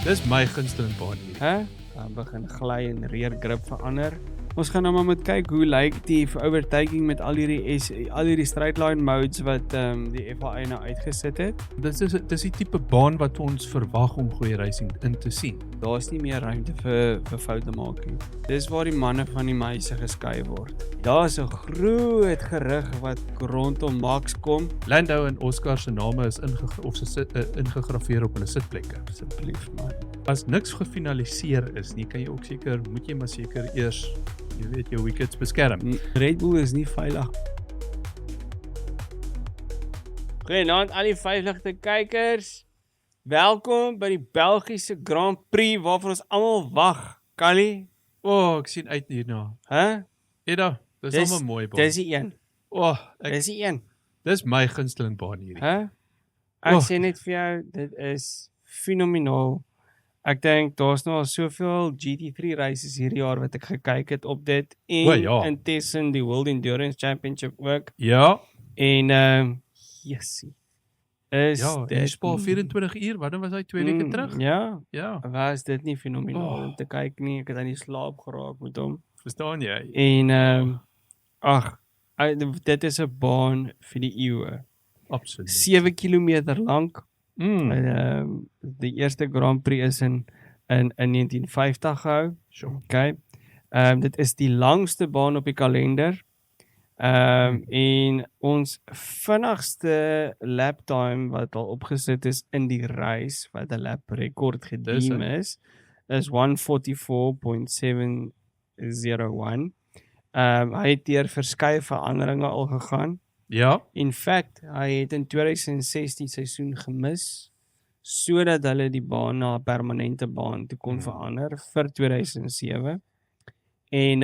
Dis my gunsteling baan hier. Dan begin gly en rear grip verander. Ons gaan nou maar met kyk hoe lyk die overtaking met al hierdie straight line modes wat die FIA nou uitgesit het. Dis die tipe baan wat ons verwag om goeie racing in te sien. Daar's nie meer ruimte vir foute maak nie. Dis waar die manne van die meise geskei word. Daar's 'n groot gerug wat rondom Max kom. Lando en Oscar se name is ingegraveer op hulle sitplekke. Asseblief man. As niks gefinaliseer is nie, moet jy maar seker eers jou wickets beskerm. Red Bull is nie veilig. Goeienaand al die veiligte kykers. Welkom by die Belgiese Grand Prix waarvoor ons almal wag. Kali? Ek sien uit hierna. Eda, dis almal mooi baan. Dis die een. Dis die een. Dis my gunsteling baan hierdie. Ek sê net vir jou, dit is fenomenaal. Ek dink daar's nou al soveel GT3 races hierdie jaar wat ek gekyk het op dit en intussen die World Endurance Championship ook. Ja. En jessie. Dit Spa 24 uur, wanneer was hy 2 weke terug? Ja. Was dit nie fenomenaal om te kyk nie? Ek het aan die slaap geraak met hom. Verstaan jy? En dit is 'n baan vir die eeue. Absoluut. 7 kilometer lank. Die eerste Grand Prix is in 1950 gehou. Sure. Okay. Dit is die langste baan op die kalender. En ons vinnigste lap time wat al opgesit is in die race, wat 'n lap rekord gedeem is 144.701. Hy het deur verskeie veranderinge al gegaan. Ja. In fact, hy het in 2016 seisoen gemis sodat hulle die baan na 'n permanente baan toe kon verander vir 2007. En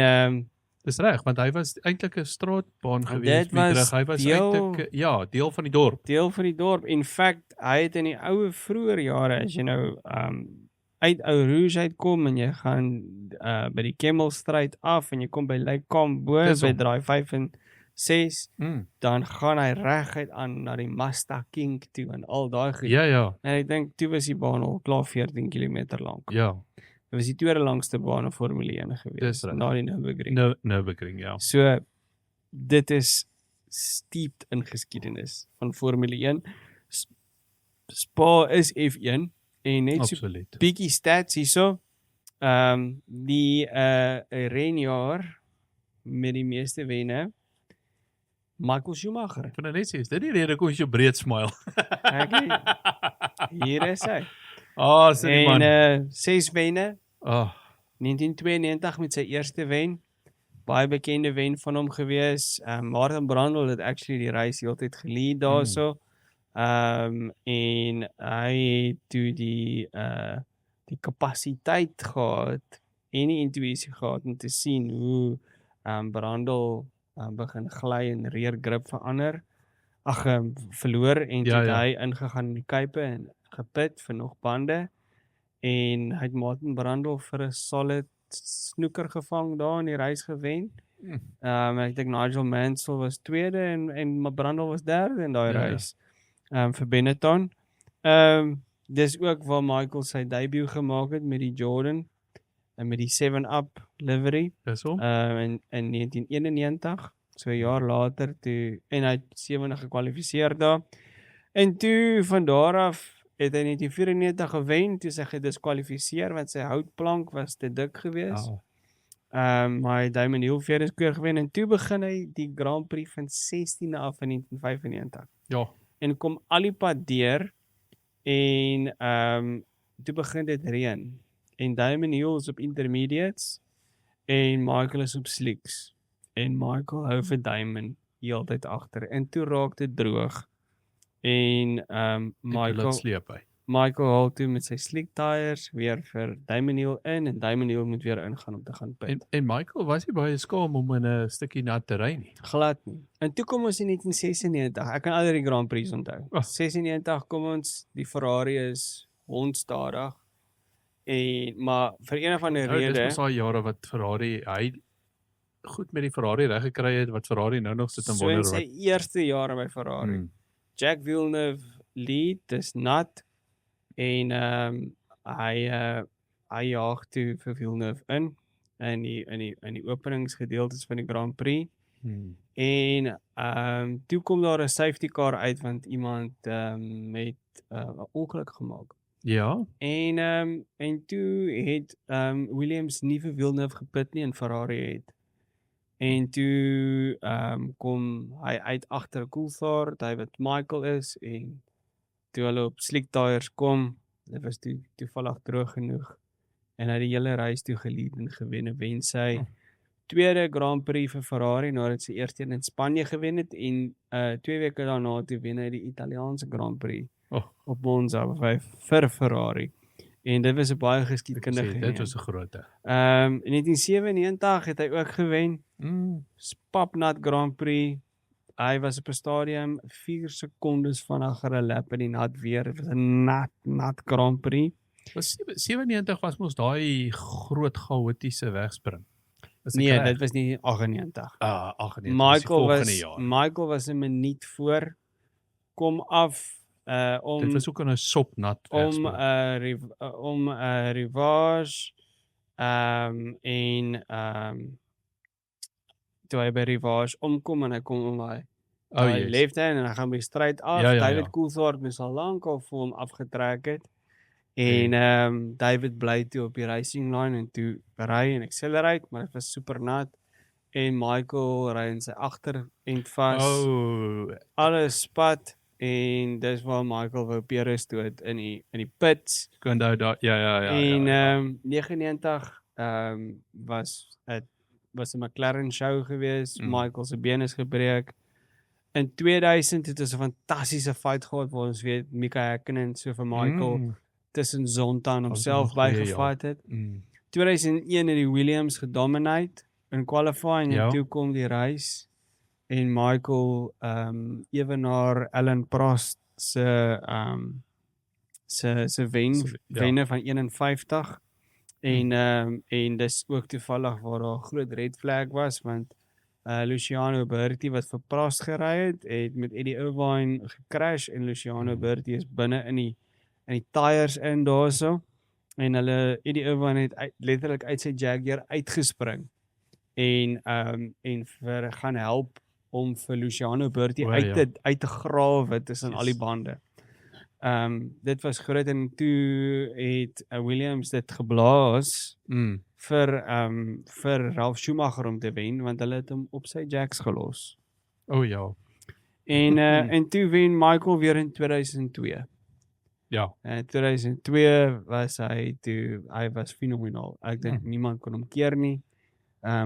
dis reg, want hy was eintlik 'n straatbaan gewees met terug. Hy was eintlik deel van die dorp. Deel van die dorp. In fact, hy het in die vroeë jare as jy nou uit Ou Rouge uitkom en jy gaan by die Kemmelstraat af en jy kom by Lake Cambo by draai 5 en 6, dan gaan hy reguit aan na die Mazda King toe en al daai goed. Ja. En ek dink toe was die baan al klaar 14 km lank. Ja. Dit was die tweede langste baan in Formule 1 gewees, na die Nürburgring. Nürburgring, ja. So, dit is steeped in geskiedenis van Formule 1. Spa is F1 en net so bietjie stats hierso. Die renjaar met die meeste wenne, Michael Schumacher. Ek vind net sê, is dit die rede kom jy breed smile? Hier is hy. Sorry man. En 6 wenne. 1992 met sy eerste wen. Baie bekende wen van hom gewees. Martin Brundle het actually die race heeltyd gelead daarso. En hy het toe die kapasiteit gehad en die intuïsie gehad om te sien hoe Brundle begin gly en rear grip verloor en toe hy ingegaan in die kuipe en gepit vir nog bande en hy het Martin Brundle vir 'n solid snoeker gevang daar in die race gewen. Ek dink Nigel Mansell was tweede en Brundle was derde in daai race. Vir Benetton. Dis ook waar Michael sy debut gemaak het met die Jordan en met die 7-Up livery. Dis hom. In 1991, so 'n jaar later toe en hy het 7de gekwalifiseer daar. En toe van daar af het hy in 1994 gewen, toe sy gediskwalifiseer want sy houtplank was te dik gewees. Maar hy Damon Hill vierde keer gewen en toe begin hy die Grand Prix van 16de af in 1995. Ja. En kom al die pad deur en toe begin dit reën. En Damon Hill is op intermediates en Michael is op slicks. En Michael hou vir Damon heeltyd agter en toe raak dit droog. En Michael haal toe met sy slick tires weer vir Damon Hill in en Damon Hill moet weer ingaan om te gaan pit. En Michael was nie baie skaam om in 'n stukkie nat te ry nie. Glad nie. En toe kom ons in 1996. Ek kan al die Grand Prix onthou. 96 kom ons, die Ferrari is hondstadig. Maar vir een of ander rede, dis mos al jare wat Ferrari hy goed met die Ferrari reg gekry het wat Ferrari nou nog sit en wonder wat. So in sy eerste jare by Ferrari. Jack Villeneuve lead, dis nat. En hy jaag toe vir Villeneuve in die openingsgedeeltes van die Grand Prix. En toe kom daar 'n safety car uit want iemand het 'n ongeluk gemaak. Ja, En toe het Williams nie vir Villeneuve gepit nie en Ferrari het. En toe kom hy uit agter Coulthard, hy wat Michael is en toe hulle op slick tyres kom, dit was toevallig droog genoeg en hy het die hele reis toe gelead en gewen en wen sy tweede Grand Prix vir Ferrari nadat sy eerste een in Spanje gewen het en 2 weke daarna toe wen hy die Italiaanse Grand Prix op Monza vir Ferrari. En dit was 'n baie geskiedkundige dit was 'n grootte. In 1997 het hy ook gewen. Spapnat Grand Prix. Hy was op 'n stadium 4 sekondes vinniger 'n lap in die nat weer. Dit was 'n nat Grand Prix. 97 was mos daai groot chaotiese wegspring. Nee, dit was nie 98. 98. Michael was 'n minuut voor kom af dit was ook 'n sopnat wegspring. om 'n rivage toe hy by rivage omkom en hy kom om hy left hand en hy gaan by stryd af. David Coulthard moes al lank al vir hom afgetrek het. En David bly toe op die racing line en toe ry en accelerate, maar dit was super nat. En Michael ry in sy agterend vas. Alles spat en dis waar Michael wou Perez dood in die pits. En 99 was 'n McLaren show geweest. Michael se been is gebreek. In 2000 het ons 'n fantastiese fight gehad waar ons weet Mika Häkkinen so vir Michael tussen Zonta homself bygevat het. 2001 het die Williams gedominate in qualifying en toe kom die race en Michael ewenaar Alan Prost se wenne van 51 en dis ook toevallig waar daar 'n groot red flag was want Luciano Berti wat vir Prost gery het met Eddie Irvine gecrash en Luciano Berti is binne in die tyres in daarso en Eddie Irvine het letterlik uit sy Jaguar uitgespring en vir gaan help om vir Luciano Berti uit te grawe tussen al die bande. Dit was groot en toe het Williams dit geblaas vir Ralf Schumacher om te wen want hulle het hom op sy jacks gelos. En toe wen Michael weer in 2002. Ja. In 2002 was hy was fenomenaal. Ek dink niemand kon hom keer nie.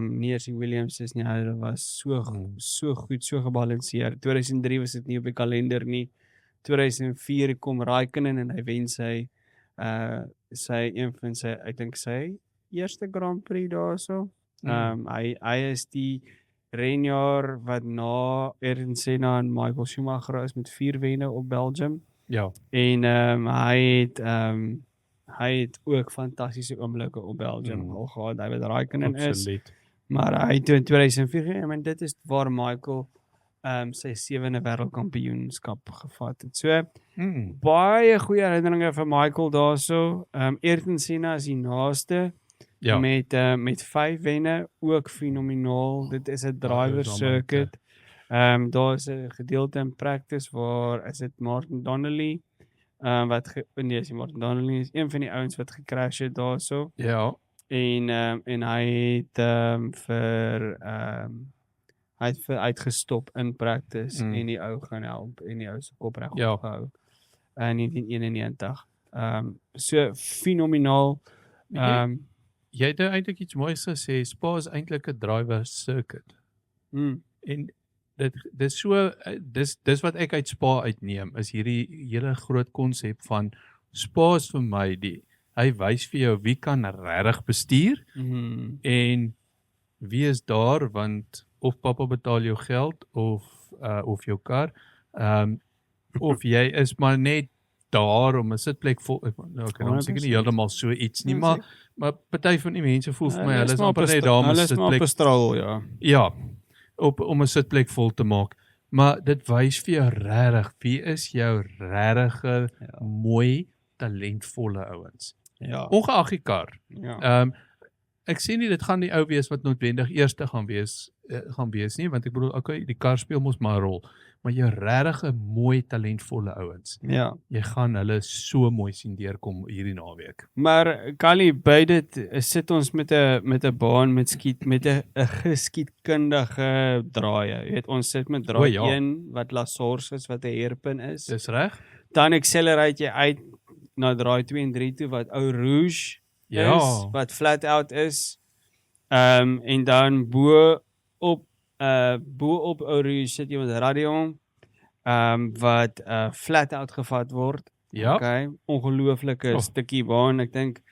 Nie as die Williams is nie, hulle was so goed, so gebalanseerd. 2003 was dit nie op die kalender nie. 2004 kom Raikkonen en hy wen sy ek dink sy eerste Grand Prix daarso. Hy is die renjaer wat na Ayrton Senna en Michael Schumacher is met 4 wenne op Belgium. Ja. En hy het ook fantastiese oomblikke op Belgium al gehad. Hy het Raikkonen is. Maar hy het in 2004 en dit is waar Michael sy 7de wêreldkampioenskap gevat het. So baie goeie herinneringe vir Michael daarso. Ayrton Senna is die naaste met 5 wenne, ook fenomenaal. Dit is 'n driver circuit. Daar is 'n gedeelte in practice waar is dit Martin Donnelly Martin Donnelly is een van die ouens wat gecrash het daarso. Ja. En hy het hy het uitgestop in practice en die ou gaan help en die ou se kop reg opgehou in 1991. So fenomenaal. Jy het eintlik iets moois gesê. Spa is eintlik 'n driver circuit. En dis wat ek uit Spa uitneem, is hierdie hele groot konsep van Spa is vir my hy wys vir jou wie kan regtig bestuur en wie is daar want of pappa betaal jou geld of jou kar of jy is maar net daar om 'n sitplek vol kan ons seker nie heeltemal so iets nie maar party van die mense voel vir my hulle is amper net daar om 'n sitplek ja om 'n sitplek vol te maak maar dit wys vir jou regtig wie is jou regtig mooi talentvolle ouens Ja. Ongeag die kar. Ja. Ek sê nie dit gaan die ou wees wat noodwendig eerste gaan wees nie, want ek bedoel okay, die kar speel mos maar 'n rol, maar jou regtig 'n mooi talentvolle ouens. Ja. Jy gaan hulle so mooi sien deurkom hierdie naweek. Maar Kali, by dit sit ons met 'n baan met met 'n geskiedkundige draaie. Jy weet, ons sit met draai 1 wat La Source is, wat 'n hairpin is. Dis reg? Dan accelerate jy uit na draai 2 en 3 toe wat Eau Rouge is, wat flat out is. En dan bo op Eau Rouge sit jy met Radion, wat flat out gevat word. Ja. Okay, ongelooflike stukkie baan. Ek dink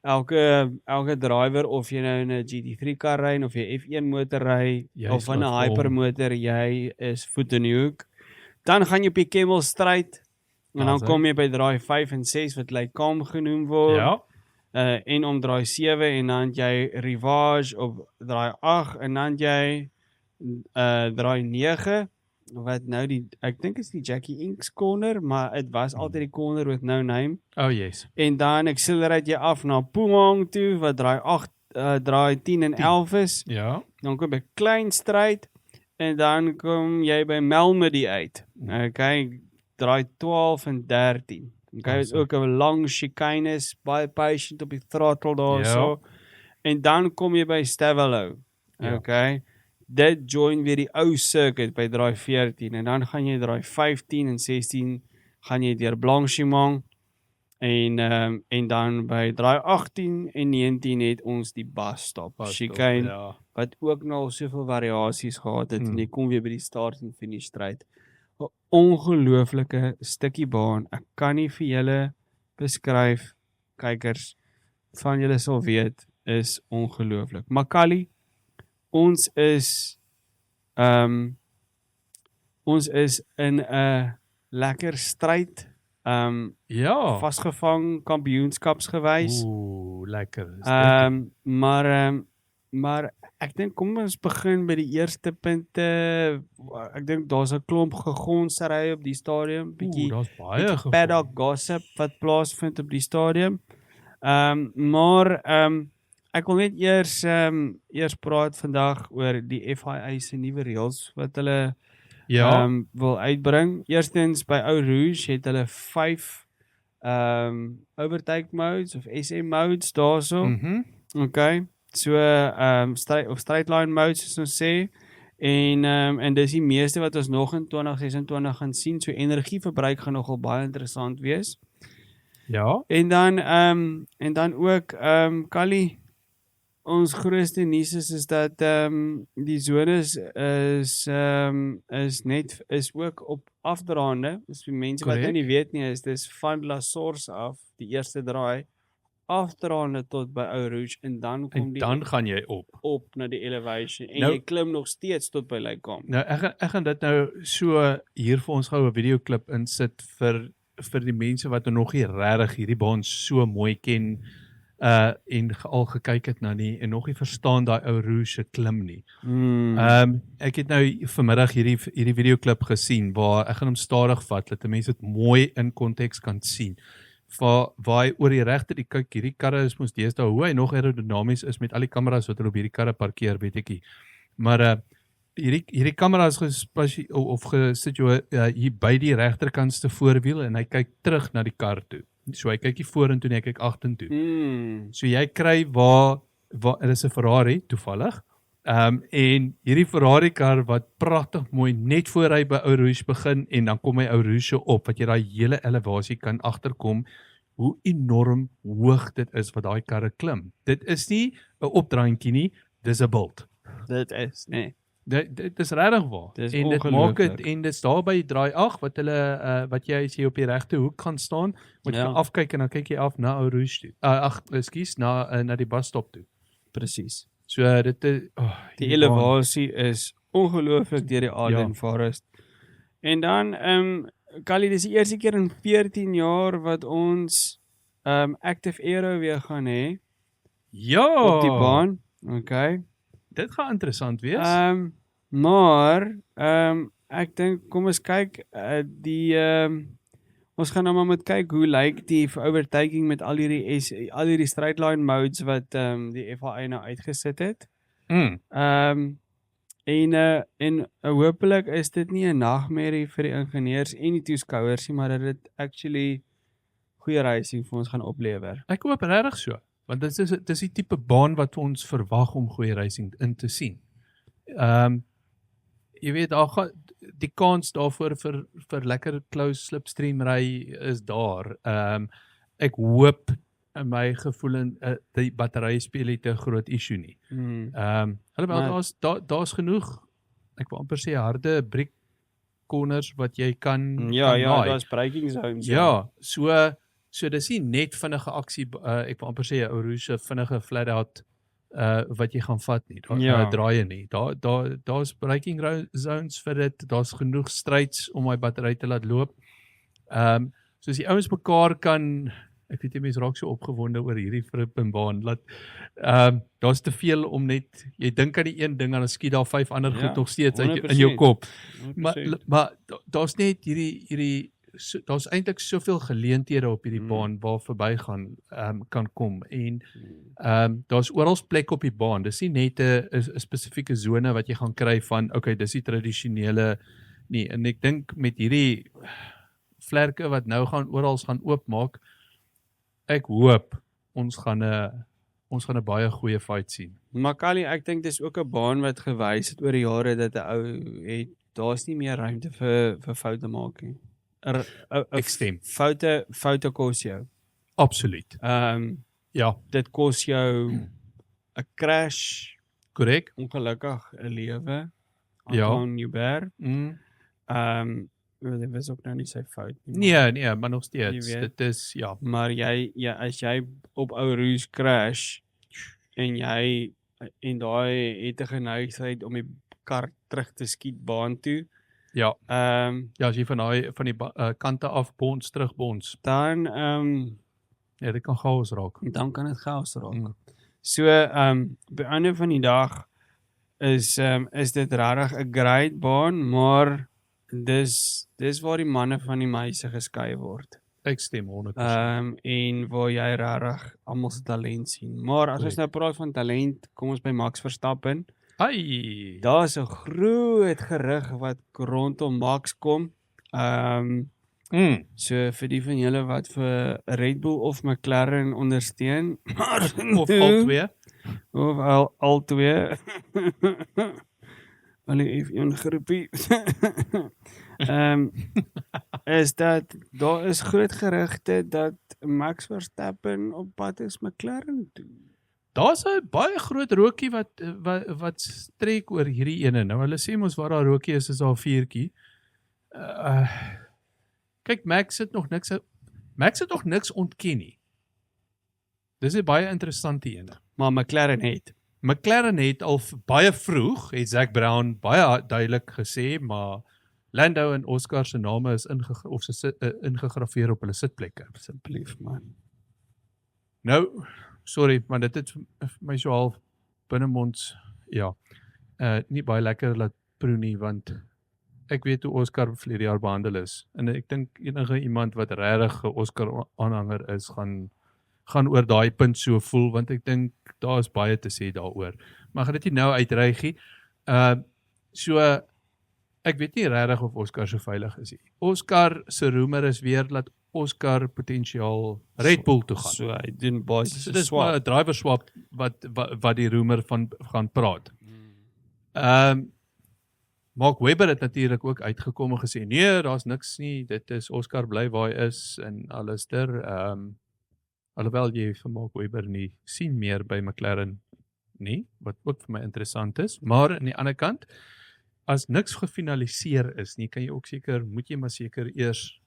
elke driver, of jy nou in 'n GT3 kar ry of jy F1 motor ry of in 'n hypermotor, jy is voet in die hoek. Dan gaan jy op die Camel Straight en dan kom jy by draai 5 en 6 wat Lycam genoem word. Ja. En om draai 7 en dan jy Rivage op draai 8 en dan jy draai 9 wat nou ek dink is die Jackie Inks corner, maar dit was altyd die corner with no name. Oh yes. En dan accelerate jy af na Phuong toe wat draai 8, draai 10 en 11 is. Ja. Dan kom jy by Klein Straight en dan kom jy by Melmedy uit. Okay, draai 12 en 13. Okay, is ook 'n lang chicane, baie patient op die throttle daarso. En dan kom jy by Stavelot. Okay. Dit join weer die ou circuit by draai 14 en dan gaan jy draai 15 en 16 gaan jy deur Blanchimont en dan by draai 18 en 19 het ons die bus stop chicane wat ook nou soveel variasies gehad het en jy kom weer by die start en finish stryd. 'n Ongelooflike stukkie baan. Ek kan nie vir julle beskryf, kykers, van julle sal weet, is ongelooflik. Maar Kali, ons is in 'n lekker stryd, vasgevang kampioenskapsgewys. Ooh, lekker. Maar ek dink kom ons begin by die eerste punte. Ek dink daar's 'n klomp gegonsery op die stadium, bietjie paddock gossip wat plaasvind op die stadium. Maar ek wil net eers praat vandag oor die FIA se nuwe reëls wat hulle wil uitbring. Eerstens by Eau Rouge het hulle 5 overtake modes of SM modes daarso. Okay. So straight line modes soos ons sê. En dis die meeste wat ons nog in 2026 gaan sien. So energieverbruik gaan nogal baie interessant wees. Ja. En dan ook Kali, ons grootste nuus is dat die zones is ook op afdraande. Dis vir mense wat nie weet nie, dis van La Source af, die eerste draai, afdraande tot by Eau Rouge en dan gaan jy op na die elevation en jy klim nog steeds tot by Lycam. Nou ek gaan dit nou so hier vir ons gou 'n videoklip insit vir die mense wat nog nie regtig hierdie baan so mooi ken en al gekyk het na nie en nog nie verstaan daai Eau Rouge klim nie. Ek het nou vanmiddag hierdie videoklip gesien waar ek gaan hom stadig vat dat mense dit mooi in konteks kan sien. Waar hy oor die regter, kyk, hierdie karre is mos deesdae hoe hy nog aerodinamies is met al die kameras wat hulle op hierdie karre parkeer, weet ek nie. Maar hierdie kamera is gesitueer hier by die regterkantste voorwiel en hy kyk terug na die kar toe. So hy kyk nie vorentoe nie, hy kyk agtertoe. So jy kry waar dit is 'n Ferrari toevallig. En hierdie Ferrari kar wat pragtig mooi net voor hy by Eau Rouge begin en dan kom hy Eau Rouge op wat jy daai hele elevasie kan agterkom hoe enorm hoog dit is wat daai karre klim. Dit is nie 'n opdraandjie nie, dis 'n bult. Dit is Dit is regtig waar. En dit maak dit en dit daar by draai 8 wat hulle wat jy as jy op die regte hoek gaan staan, moet jy afkyk en dan kyk jy af na Eau Rouge toe. Na die busstop toe. Presies. So dit is die elevasie is ongelooflik deur die Ardennes Forest. En dan Kali, dis die eerste keer in 14 jaar wat ons Active Aero weer gaan hê. Ja. Op die baan. Okay. Dit gaan interessant wees. Maar ek dink kom ons kyk die Ons gaan nou maar met kyk hoe lyk die overtaking met al hierdie straight line modes wat die FIA nou uitgesit het. En hopelik is dit nie 'n nagmerrie vir die ingenieurs en die toeskouers nie, maar dat dit actually goeie racing vir ons gaan oplewer. Ek hoop regtig so, want dit is die tipe baan wat ons verwag om goeie racing in te sien. Jy weet, die kans daarvoor vir lekker close slipstream ry is daar. Ek hoop in my gevoel die battery speel het 'n groot issue nie. Daar's genoeg, ek wil amper sê harde brick corners wat jy kan Ja, naai. daar's braking zones. Ja, so dis nie net vinnige aksie, ek wil amper sê 'n ou Rouge vinnige flat out wat jy gaan vat nie. Draaie nie. Daar's braking zones vir dit. Daar's genoeg stryds om my battery te laat loop. So as die ouens mekaar kan, ek weet jy mense raak so opgewonde oor hierdie baan, laat daar's te veel om net, jy dink aan die een ding en dan skiet daar 5 ander goed nog steeds in jou kop. 100%. Maar daar's net hierdie daar's eintlik soveel geleenthede op hierdie baan waar verbygaan kan kom en daar's oral plek op die baan. Dis nie net 'n spesifieke sone wat jy gaan kry van okay, dis die tradisionele nie. En ek dink met hierdie vlerke wat nou oral gaan oopmaak, ek hoop ons gaan 'n baie goeie fight sien. Maar Kali, ek dink dis ook 'n baan wat gewys het oor die jare dat 'n ou het, daar's nie meer ruimte vir foute maak nie. Ek stem. Foute kos jou. Absoluut. Ja, Dit kos jou 'n crash, korrek. ongelukkig 'n lewe. Ja. Anton Hubert. Dit was ook nou nie sy fout nie. Nee, maar nog steeds. Jy weet. Dit is ja. Maar as jy op ou Rouge crash en daai het 'n geneigtheid om die kar terug te skiet baan toe. Ja. Ja, as jy van die kante af terugbons. Dan Ja, dit kan chaos raak. dan kan dit chaos raak. So op die einde van die dag is dit regtig 'n great baan, maar dis waar die manne van die meise geskei word. Ek stem 100%. En waar jy regtig almal se talent sien. Maar as ons nou praat van talent, kom ons by Max Verstappen. Ai. Daar's 'n groot gerug wat rondom Max kom. So vir die van julle wat vir Red Bull of McLaren ondersteun, Of al twee. of al twee. Hulle F1 groepie. Is dat daar is groot gerugte dat Max Verstappen op pad is McLaren toe. Daar's 'n baie groot rokie wat strek oor hierdie ene. Nou hulle sê mos waar daar rokie is daar 'n vuurtjie. Kyk, Max het nog niks ontken nie. Dis 'n baie interessante ene. Maar McLaren het al baie vroeg, het Zac Brown baie duidelik gesê, maar Lando en Oscar se name is ingegraveer op hulle sitplekke. Asseblief man. Nou, sorry, maar dit het vir my so half binnemonds, ja, nie baie lekker laat proe nie, want ek weet hoe Oscar verlede jaar behandel is. En ek dink enige iemand wat regtig 'n Oscar aanhanger is, gaan oor daai punt so voel, want ek dink daar is baie te sê daaroor. Maar gaan dit nie nou uitreig nie. So ek weet nie regtig of Oscar so veilig is nie. Oscar se roemer is weer dat Oscar potensiaal Red Bull toe gaan. So hy doen basies So dis maar 'n driver swap wat die roemer van gaan praat. Mark Webber het natuurlik ook uitgekom en gesê nee, daar's niks nie, dit is Oscar bly waar hy is en alister. Alhoewel jy vir Mark Webber nie sien meer by McLaren nie, wat ook vir my interessant is, maar aan die ander kant, as niks gefinaliseer is nie, kan jy ook moet jy maar seker eers,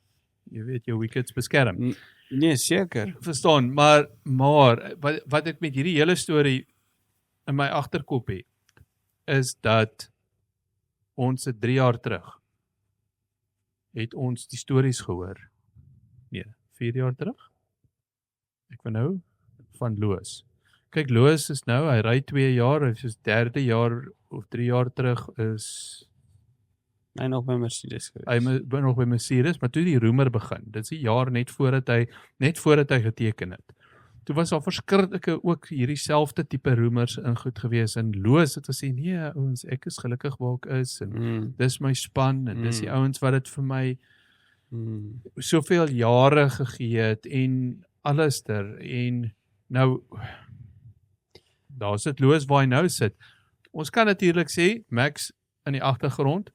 jy weet, jou wickets beskerm. Nee, seker. Verstaan, maar wat ek met hierdie hele storie in my agterkop het, is dat ons 3 jaar terug het ons die stories gehoor. Nee, 4 jaar terug? Ek weet nou van Loos. Kyk, Loos is nou, hy ry 2 jaar, hy is 3de jaar of 3 jaar terug is Hy nog by Mercedes gewees. Hy was nog by Mercedes, maar toe die roemer begin. Dit is die jaar net voordat hy geteken het. Toe was daar verskriklike ook hierdie selfde tipe roemers in goed gewees en Loos het gesê nee ouens, ek is gelukkig waar ek is en dis my span en dis die ouens wat dit vir my soveel jare gegee het en allester en nou daar sit Loos waar hy nou sit. Ons kan natuurlik sê Max in die agtergrond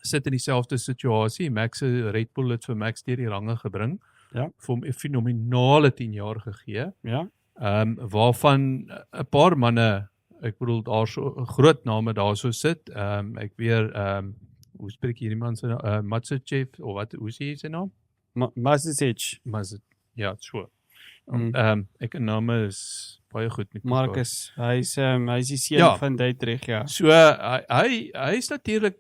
sit in dieselfde situasie. Max se Red Bull het vir Max deur die range gebring. Ja. Vir hom 'n fenominale 10 jaar gegee. Ja. Waarvan 'n paar manne, ek bedoel daar so groot name daarso sit. Ek weer hoe spreek hierdie man se Matsuchev of wat hoe sê jy sy naam? Mazicic. Ja, so. Ek name is baie goed met Marcus, hy's die seun van Dietrich, ja. So hy is natuurlik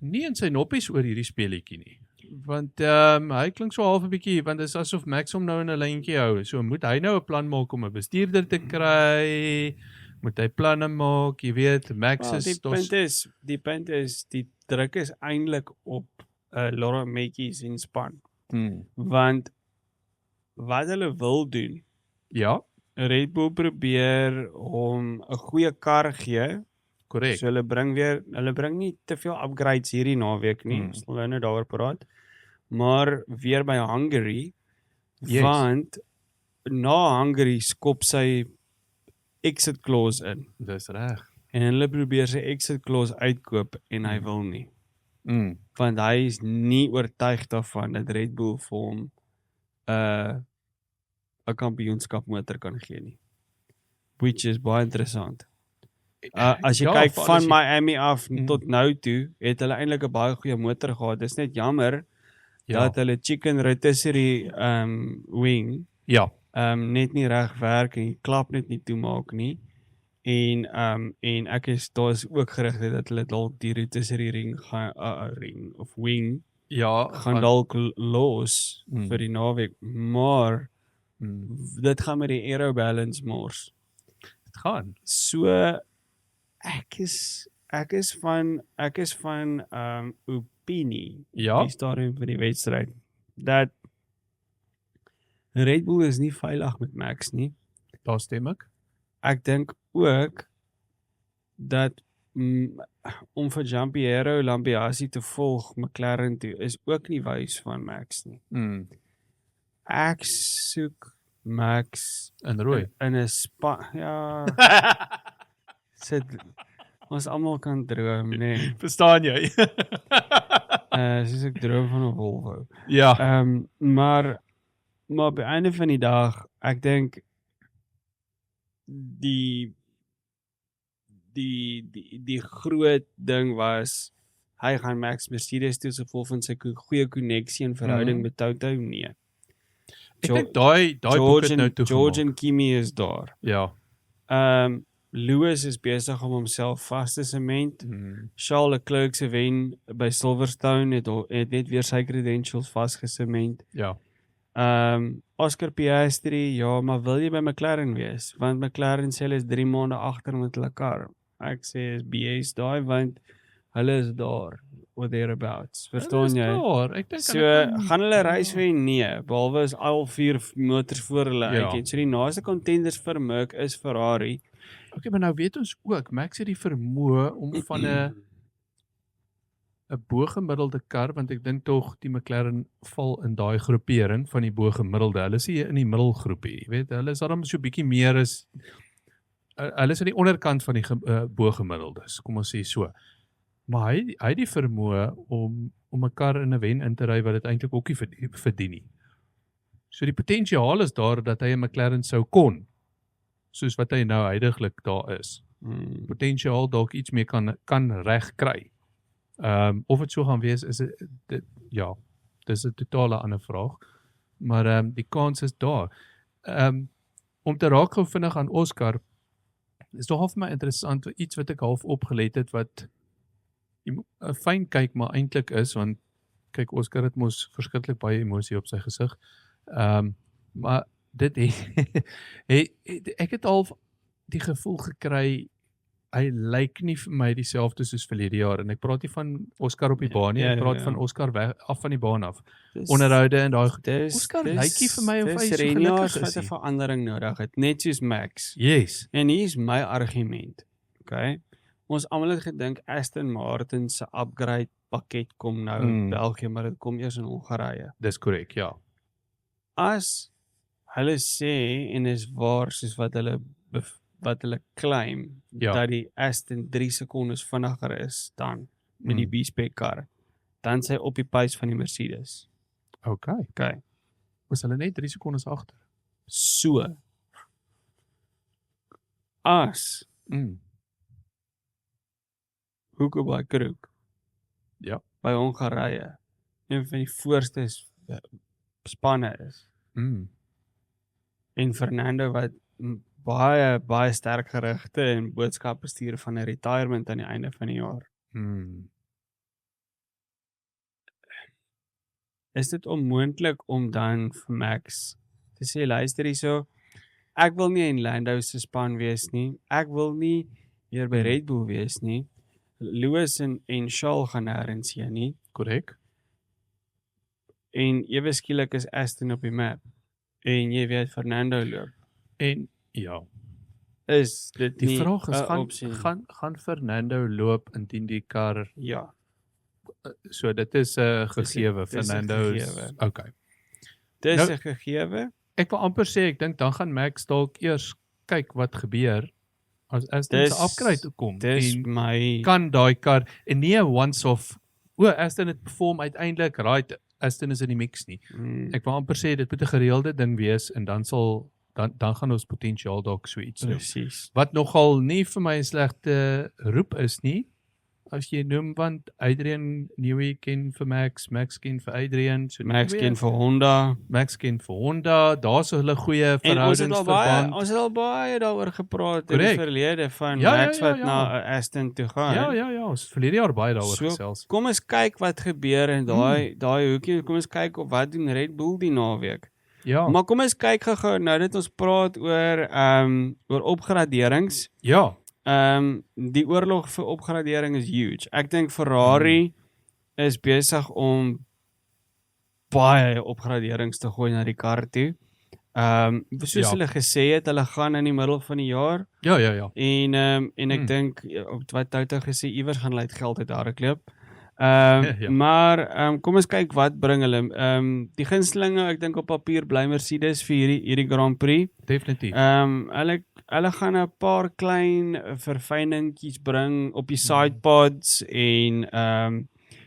nie in sy noppies oor hierdie speletjie nie. Want hy klink so half 'n bietjie, want dit is asof Max hom nou in 'n lyntjie hou. So moet hy nou 'n plan maak om 'n bestuurder te kry. Moet hy planne maak, jy weet, Max is die punt is die druk is eintlik op Laura Metjies en span. Want wat hulle wil doen, ja, Red Bull probeer hom 'n goeie kar gee. Korrek. So hulle bring nie te veel upgrades hierdie naweek nie. Ons sal nou daaroor praat. Maar weer by Hungary, want na Hungary skop sy exit clause in. Dis reg. En hulle probeer sy exit clause uitkoop en hy wil nie. Want hy is nie oortuig daarvan dat Red Bull vir hom 'n kampioenskap motor kan gee nie. Which is baie interessant. As jy kyk van Miami af tot nou toe, het hulle eintlik 'n baie goeie motor gehad. Dis net jammer dat hulle chicken rotisserie wing net nie reg werk en die klap net nie toemaak nie. En daar is ook gerugte dat hulle dalk die rotisserie ring wing gaan dalk los vir die naweek, maar dit gaan met die aero balance mors. Dit gaan. So ek is van opinie die stadium vir die wedstryd dat Red Bull is nie veilig met Max nie. Daar stem ek. Ek dink ook dat om vir Giampiero Lambiase te volg McLaren toe is ook nie wys van Max nie. Ek soek Max in rooi in 'n span, ja. Sit ons almal kan droom, nee. Verstaan jy? Soos ek droom van 'n Volvo. Ja. Maar op die einde van die dag, ek dink die groot ding was hy gaan Max Mercedes toe gevolg van sy goeie koneksie en verhouding met Toto, nee. Ek dink daai boek het nou toe George en Kimi is daar. Ja. Lewis is besig om homself vas te sement. Charles Leclerc se wen by Silverstone het net weer sy credentials vasgesement. Ja. Oscar Piastri, ja, maar wil jy by McLaren wees? Want McLaren sê hulle is 3 maande agter met hulle kar. Ek sê is BS daai, want hulle is daar, or thereabouts. Verstaan jy? Ek dink so, gaan hulle reis wen? Nee, behalwe is al 4 motors voor hulle uit. So die naaste contenders vir Merc is Ferrari. Okay, maar nou weet ons ook, Max het die vermoë om van 'n bo-gemiddelde kar, want ek dink tog die McLaren val in daai groepering van die bo-gemiddelde. Hulle is hier in die middelgroepie, jy weet, hulle is daarom so bietjie meer as hulle is aan die onderkant van die bo-gemiddeldes, kom ons sê so. Maar hy het die vermoë om 'n kar in 'n wen in te ry wat dit eintlik ook nie verdien nie. So die potensiaal is daar dat hy 'n McLaren sou kon, soos wat hy nou huidiglik daar is. Potensiaal dalk iets meer kan reg kry. Of dit so gaan wees, is dit ja, dis 'n totale ander vraag. Maar die kans is daar. Om te raak gou vinnig aan Oscar, is toch half vir my interessant, iets wat ek half opgelet het, wat 'n fyn kyk maar eintlik is, want kyk, Oscar het mos verskriklik baie emosie op sy gesig. Maar dit ek het al die gevoel gekry hy lyk nie vir my dieselfde soos verlede jaar en ek praat nie van Oscar op die baan nie, ek praat van Oscar af van die baan af. Onderhoude en daai Oscar lyk nie vir my of hy so gelukkig is nie. 'n verandering nodig het, net soos Max. Yes. En hier is my argument. Okay? Ons almal het gedink Aston Martin se upgrade pakket kom nou in België, maar dit kom eers in Hongarye. Dis korrek, ja. As hulle sê en is waar soos wat hulle claim dat die Aston 3 sekondes vinniger is dan met die B-spec kar, dan sy op die pace van die Mercedes. Okay. Was hulle net 3 sekondes agter? So. As Hugo by Kroek. Ja. By Hongarye. Een van die voorste spanne is. En Fernando wat baie sterk gerigte en boodskappe stuur van 'n retirement aan die einde van die jaar. Is dit onmoontlik om dan vir Max te sê, luister hierso, ek wil nie in Lando se span wees nie, ek wil nie meer by Red Bull wees nie, Lewis en Charles gaan nêrens heen nie. Korrek. En ewe skielik is Aston op die map. En jy weet Fernando loop. En ja. Is dit die nie vraag is gaan Fernando loop indien die kar so dit is 'n gegewe Fernando is okay. Dis 'n gegewe. Ek wil amper sê ek dink dan gaan Max dalk eers kyk wat gebeur as Aston se upgrade kom en kan daai kar en nie 'n once off Aston het perform uiteindelik right Aston is in die mix nie. Ek wil amper sê dit moet 'n gereelde ding wees en dan gaan ons potensiaal dalk so iets doen. Wat nogal nie vir my 'n slegte roep is nie. As jy noem want Adrian Newey ken vir Max ken vir Adrian, so Max ken vir Honda, daar's 'n goeie verhoudingsverband. Ons het al baie daaroor gepraat in die verlede van Max wat na Aston toe gaan. Ja, ons verlede jaar baie daaroor gesels. Kom ons kyk wat gebeur in daai hoekie, kom ons kyk op wat doen Red Bull die naweek. Ja. Maar kom ons kyk gou nou dat ons praat oor opgraderings. Ja. Die oorlog vir opgradering is huge. Ek dink Ferrari is besig om baie opgraderings te gooi na die kar toe. Soos hulle gesê het, hulle gaan in die middel van die jaar. Ja. En ek dink wat Toto gesê iewers gaan hulle uit geld uit daar klop. Maar kom ons kyk wat bring hulle. Die gunstelinge, ek dink op papier bly Mercedes vir hierdie Grand Prix. Definitief. Hulle gaan 'n paar klein verfyningkies bring op die sidepods en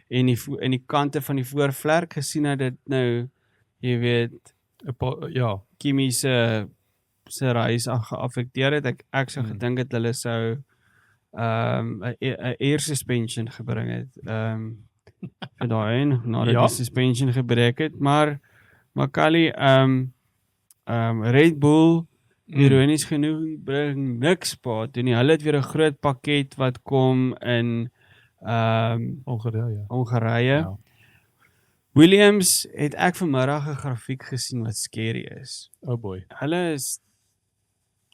die kante van die voorvlerk gesien dat dit nou jy weet 'n paar Kimi se reis geaffekteer het. Ek sou gedink het hulle sou 'n air suspension gebring het vir daai nadat die suspension gebreek het, maar Kali Red Bull ironies genoeg bring niks paad toe nie. Hulle het weer 'n groot pakket wat kom in Hongarye. Ja. Williams het ek vanmiddag 'n grafiek gesien wat scary is. Oh boy. Hulle is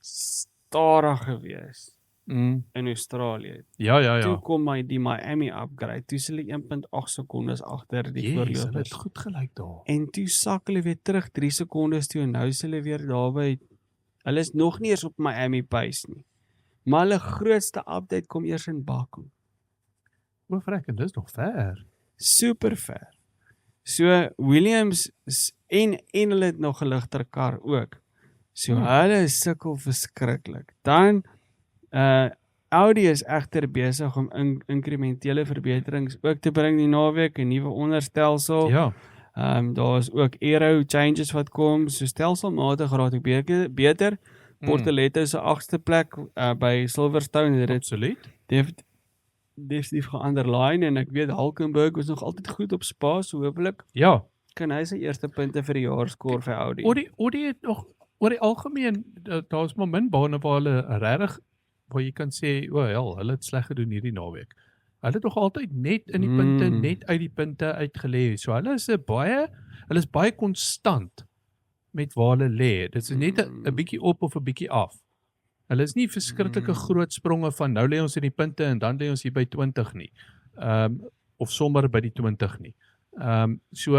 stadig gewees in Australië. Ja. Toe kom die Miami upgrade. Toe is hulle 1.8 sekondes agter die voorlopers. Hulle het goed gelyk daar. En toe sak hulle weer terug 3 sekondes toe en nou is hulle weer daarby. Hulle is nog nie eens op Miami pace nie. Maar hulle grootste update kom eers in Baku. O, frek, en dis nog ver. Super ver. So Williams en hulle het nog 'n ligter kar ook. So hulle sukkel verskriklik. Dan Audi is egter besig om inkrementele verbeterings ook te bring die naweek, 'n nuwe onderstelsel. Ja. Daar is ook aero changes wat kom, so stelselmatig raak ek beter. Portoletto se 8ste plek by Silverstone het dit absoluut definitief geunderline en ek weet Hulkenberg was nog altyd goed op Spa, so hopelik kan hy sy eerste punte vir die jaar skoor vir Audi. Audi het nog oor die algemeen daar's maar min bane waar hulle regtig waar jy kan sê hulle het sleg gedoen hierdie naweek. Hulle het nog altyd net in die punte, net uit die punte uitgelê. So hulle is baie konstant met waar hulle lê. Dit is net 'n bietjie op of 'n bietjie af. Hulle is nie verskriklike groot spronge van nou lê ons in die punte en dan lê ons hier by 20 nie. Of sommer by die 20 nie. So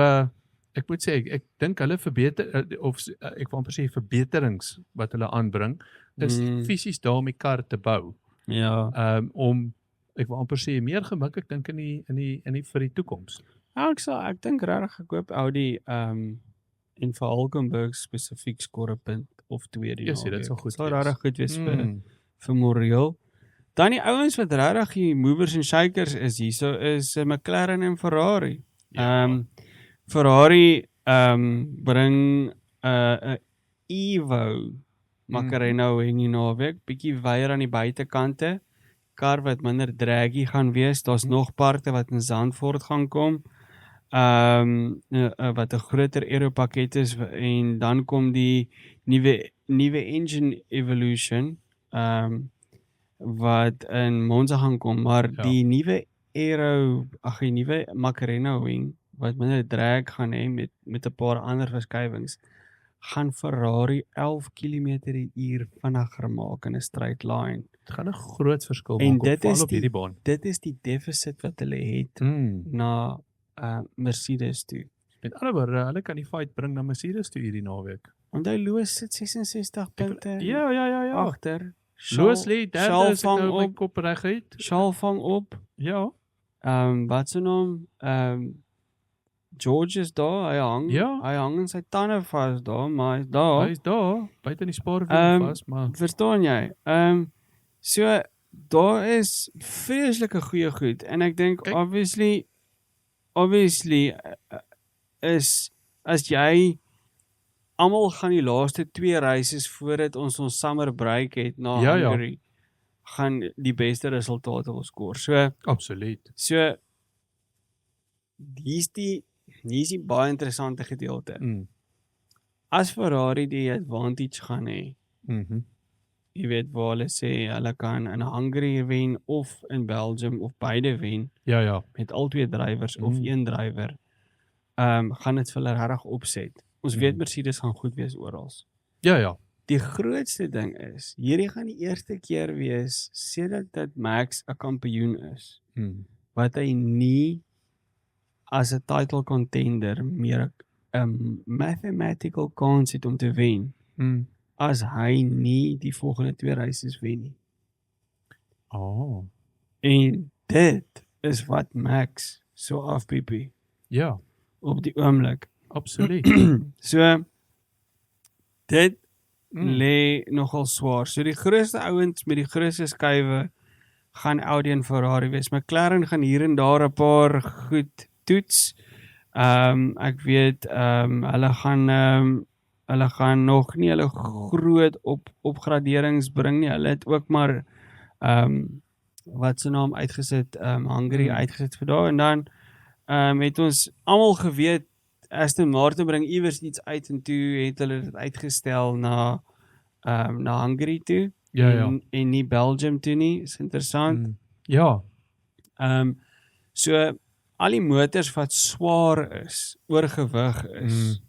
ek moet sê ek dink hulle ek wil amper sê verbeterings wat hulle aanbring is fisies daar om die kar te bou. Ja. Om ek wil amper sê meer gemik ek dink in die vir die toekoms. Ja, ek dink regtig ek hoop Audi en vir Hulkenberg spesifiek skoor 'n punt of 2 die naweek. Dit sal goed wees. Sal regtig goed wees vir Moreel. Dan die ouens wat regtig die movers en shakers is hierso is McLaren en Ferrari. Ja. Ferrari bring 'n Evo Macarena in die naweek, bietjie weier aan die buitekante. Kar wat minder draggy gaan wees. Daar's nog parte wat in Zandvoort gaan kom. Wat 'n groter aeropakket is en dan kom die nuwe engine evolution wat in Monza gaan kom, maar die nuwe die nuwe Macarena wing wat minder drag gaan hê met 'n paar ander verskuiwings gaan Ferrari 11 km/h vinniger maak in 'n straight line. Dit gaan 'n groot verskil en maak op hierdie baan. Dit is die deficit wat hulle het na Mercedes toe. Met ander woorde, hulle kan die fight bring na Mercedes toe hierdie naweek. Onthou Lewis sit 66 punte. Ja. Agter. Lewis lê derde as ek nou my kop reg het. Charles vang op. Ja. Wat se naam? George is daar, hy hang in sy tande vas daar, maar hy's daar. Hy's daar, buite in die spaarwiel vas, maar verstaan jy? So daar is vreeslike goeie goed en ek dink obviously is as jy almal gaan die laaste 2 races voordat ons summer break het na Hungary gaan die beste resultate wil skoor. So absoluut. So hier's die baie interessante gedeelte. As Ferrari die advantage gaan hê. Jy weet waar hulle sê hulle kan in Hungary wen of in Belgium of beide wen. Ja. Met al 2 drywers of 1 drywer. Gaan dit vir hulle regtig opset. Ons weet Mercedes gaan goed wees oral. Ja. Die grootste ding is, hierdie gaan die eerste keer wees sedert dat Max 'n kampioen is. Wat hy nie as 'n title contender meer 'n mathematical kans het om te wen. As hy nie die volgende 2 races wen nie. En dit is wat Max so afpiepie. Ja. Op die oomblik. Absoluut. So dit lê nogal swaar. So die grootste ouens met die grootste skuwe gaan Audi en Ferrari wees. McLaren gaan hier en daar 'n paar goed toets. Ek weet hulle gaan nog nie hulle groot opgraderings bring nie. Hulle het ook maar wat se naam uitgesit, Hungary uitgesit vir daar en dan het ons almal geweet Aston Martin bring iewers iets uit en toe het hulle dit uitgestel na Hungary toe en nie Belgium toe nie. Is interessant. Ja. So al die motors wat swaar is, oorgewig is,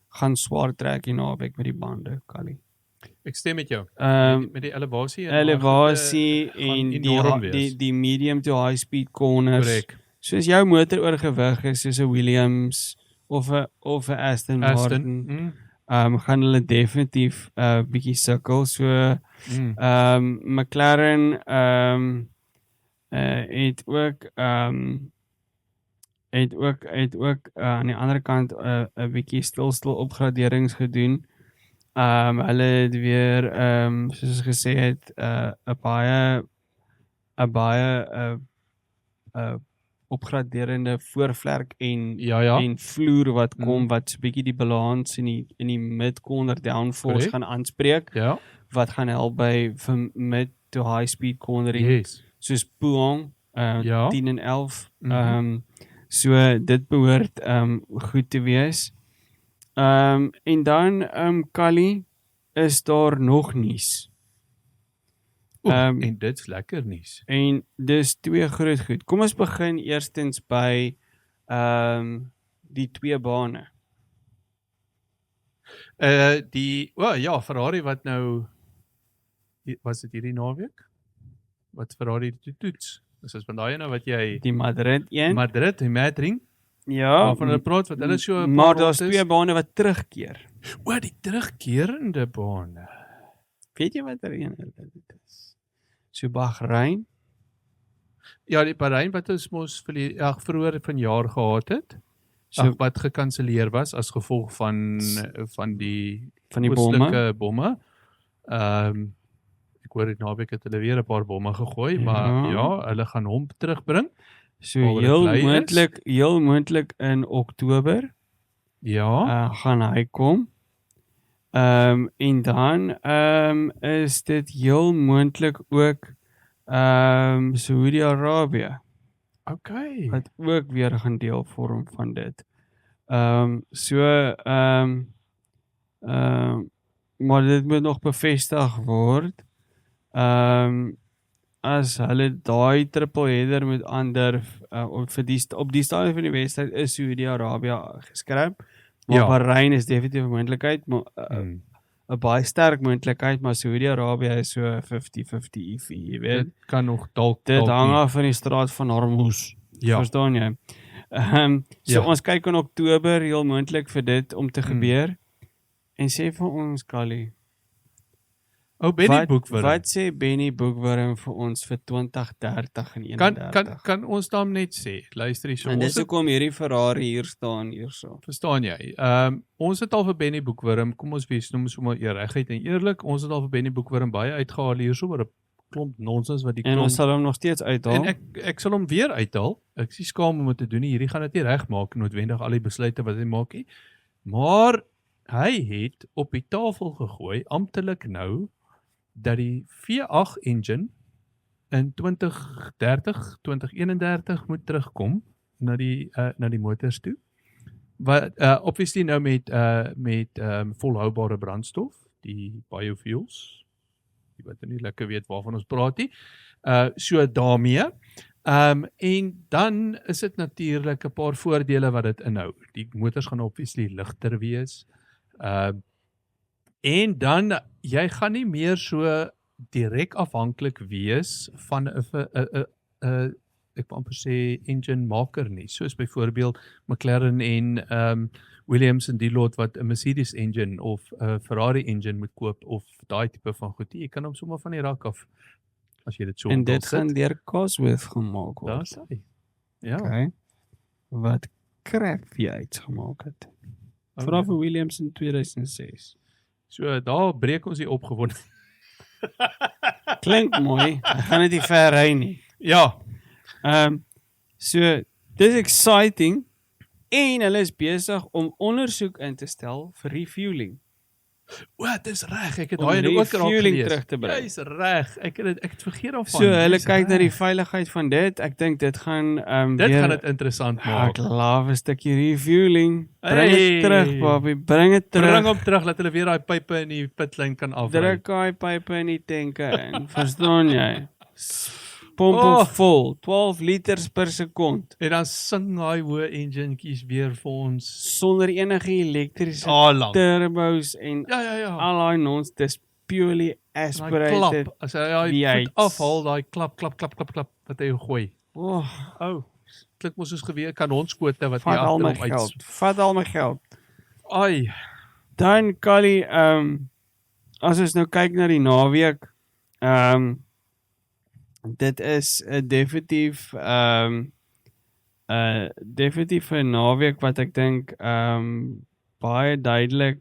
gaan swaar trek hier naweek met die bande, Kali. Ek stem met jou. Met die elevasie en die medium to high speed corners. Correct. So as jou motor oorgewig is soos 'n Williams of 'n Aston Martin, gaan hulle definitief bietjie sukkel. So McLaren het ook aan die ander kant 'n bietjie stil opgraderings gedoen. Hulle het weer soos gesê het 'n baie opgraderende voorvlerk en vloer wat kom wat so 'n bietjie die balans in die mid-corner downforce gaan aanspreek. Ja. Wat gaan help by vir mid to high speed cornering. Soos Puong 10 en 11. So dit behoort goed te wees. En dan Kali, is daar nog nuus. En dit's lekker nuus. En dis 2 groot goed. Kom ons begin eerstens by die 2 bane. Ferrari wat nou was dit hierdie naweek? Wat Ferrari die toets? Dis van daai ene wat jy Die Madrid een. Madrid, die Madrid, Ja, waarvan hulle praat wat hulle so 'n paar maar daar's rondes- 2 bane wat terugkeer. O, die terugkerende bane. Weet jy wat er een is? So Bahrein. Ja, die Bahrein wat ons mos vroeër vanjaar gehad het. So Wat gekanselleer was as gevolg van die bomme. oostelike bomme. Ek hoor dit naweek het hulle weer 'n paar bomme gegooi, maar ja, hulle gaan hom terugbring. So waar hulle bly is. heel moontlik in Oktober Ja, gaan hy kom. En dan is dit heel moontlik ook Saudi-Arabië okay. wat ook weer gaan deel vorm van dit. Maar dit moet nog bevestig word. As hulle daai triple header moet aandurf op die stadium van die wedstryd is Saudi-Arabië geskryf. Maar Ja. Bahrein is definitief 'n moontlikheid, maar 'n baie sterk moontlikheid, maar Saudi-Arabië is so 50-50 iffy, jy weet. Dit kan nog dalk Dit hang nie. af van die straat van Hormuz. Ja. Verstaan jy? So ons kyk in Oktober heel moontlik vir dit om te gebeur. En sê vir ons, Kali, Benny Boekwurm. wat sê Benny Boekwurm vir ons vir 2030 en 31? Kan ons dan net sê, luister hier so. En Ons dis het, hoekom hierdie Ferrari hier staan hierso. verstaan jy? Ons het al vir Benny Boekwurm, kom ons wees nou sommer regheid en eerlik, ons het al vir Benny Boekwurm baie uitgehaal hierso oor 'n klomp nonsens wat die En ons sal hom nog steeds uithaal. En ek sal hom weer uithaal. Ek is skaam om dit te doen nie. Hierdie gaan dit nie regmaak noodwendig al die besluite wat hy maak nie. Maar hy het op die tafel gegooi amptelik nou dat die V8 engine in 2030, 2031 moet terugkom na die motors toe. Wat obviously nou met volhoubare brandstof, die biofuels. Die wat nie lekker weet waarvan ons praat nie. So daarmee. En dan is dit natuurlik 'n paar voordele wat dit inhou. Die motors gaan obviously ligter wees. En dan jy gaan nie meer so direk afhanklik wees van 'n ek wil amper sê engine maker nie. Soos byvoorbeeld McLaren en Williams en die lot wat 'n Mercedes engine of 'n Ferrari engine moet koop of daai tipe van goed. Jy kan hom sommer van die rak af as jy dit so en dit gaan deur Cosworth gemaak word. Daar's hy. Ja. Okay. Wat crap jy uitgemaak het. Vra vir Williams in 2006. So daar breek ons die opgewonde. Klink mooi. Ek gaan dit nie ver ry nie. Ja. So dis exciting en hulle is besig om ondersoek in te stel vir refueling. O, dis reg. Ek het Om daai ook raak refueling gelees. terug te bring. Jy's reg. Ek het vergeet daarvan. So hulle Jy's kyk na die reg. veiligheid van dit. Ek dink dit gaan Dit weer- gaan dit interessant Ek maak. love 'n stukkie refueling. Bring Hey. dit terug, Bobby. Bring dit terug. Bring hom terug dat hulle weer daai pype in die pitlyn kan afry. Druk daai pype in die tanke in. Verstaan jy? Pomp Oh. hom vol, 12 liters per sekond. En dan sing daai hoë enginekies weer vir ons. Sonder enige elektriese Lank. turbos en Ja. al daai nons. Dis purely Daai aspirated. klap, as hy daai V8s. voet afhaal, daai klap wat hy gooi. Oh, Klink mos soos geweer kanonskote wat vat hier al my agter hom geld. uit. Vat al my geld. Ai. Dan Kali, as ons nou kyk na die naweek, dit is 'n definitief definitief 'n naweek wat ek dink baie duidelik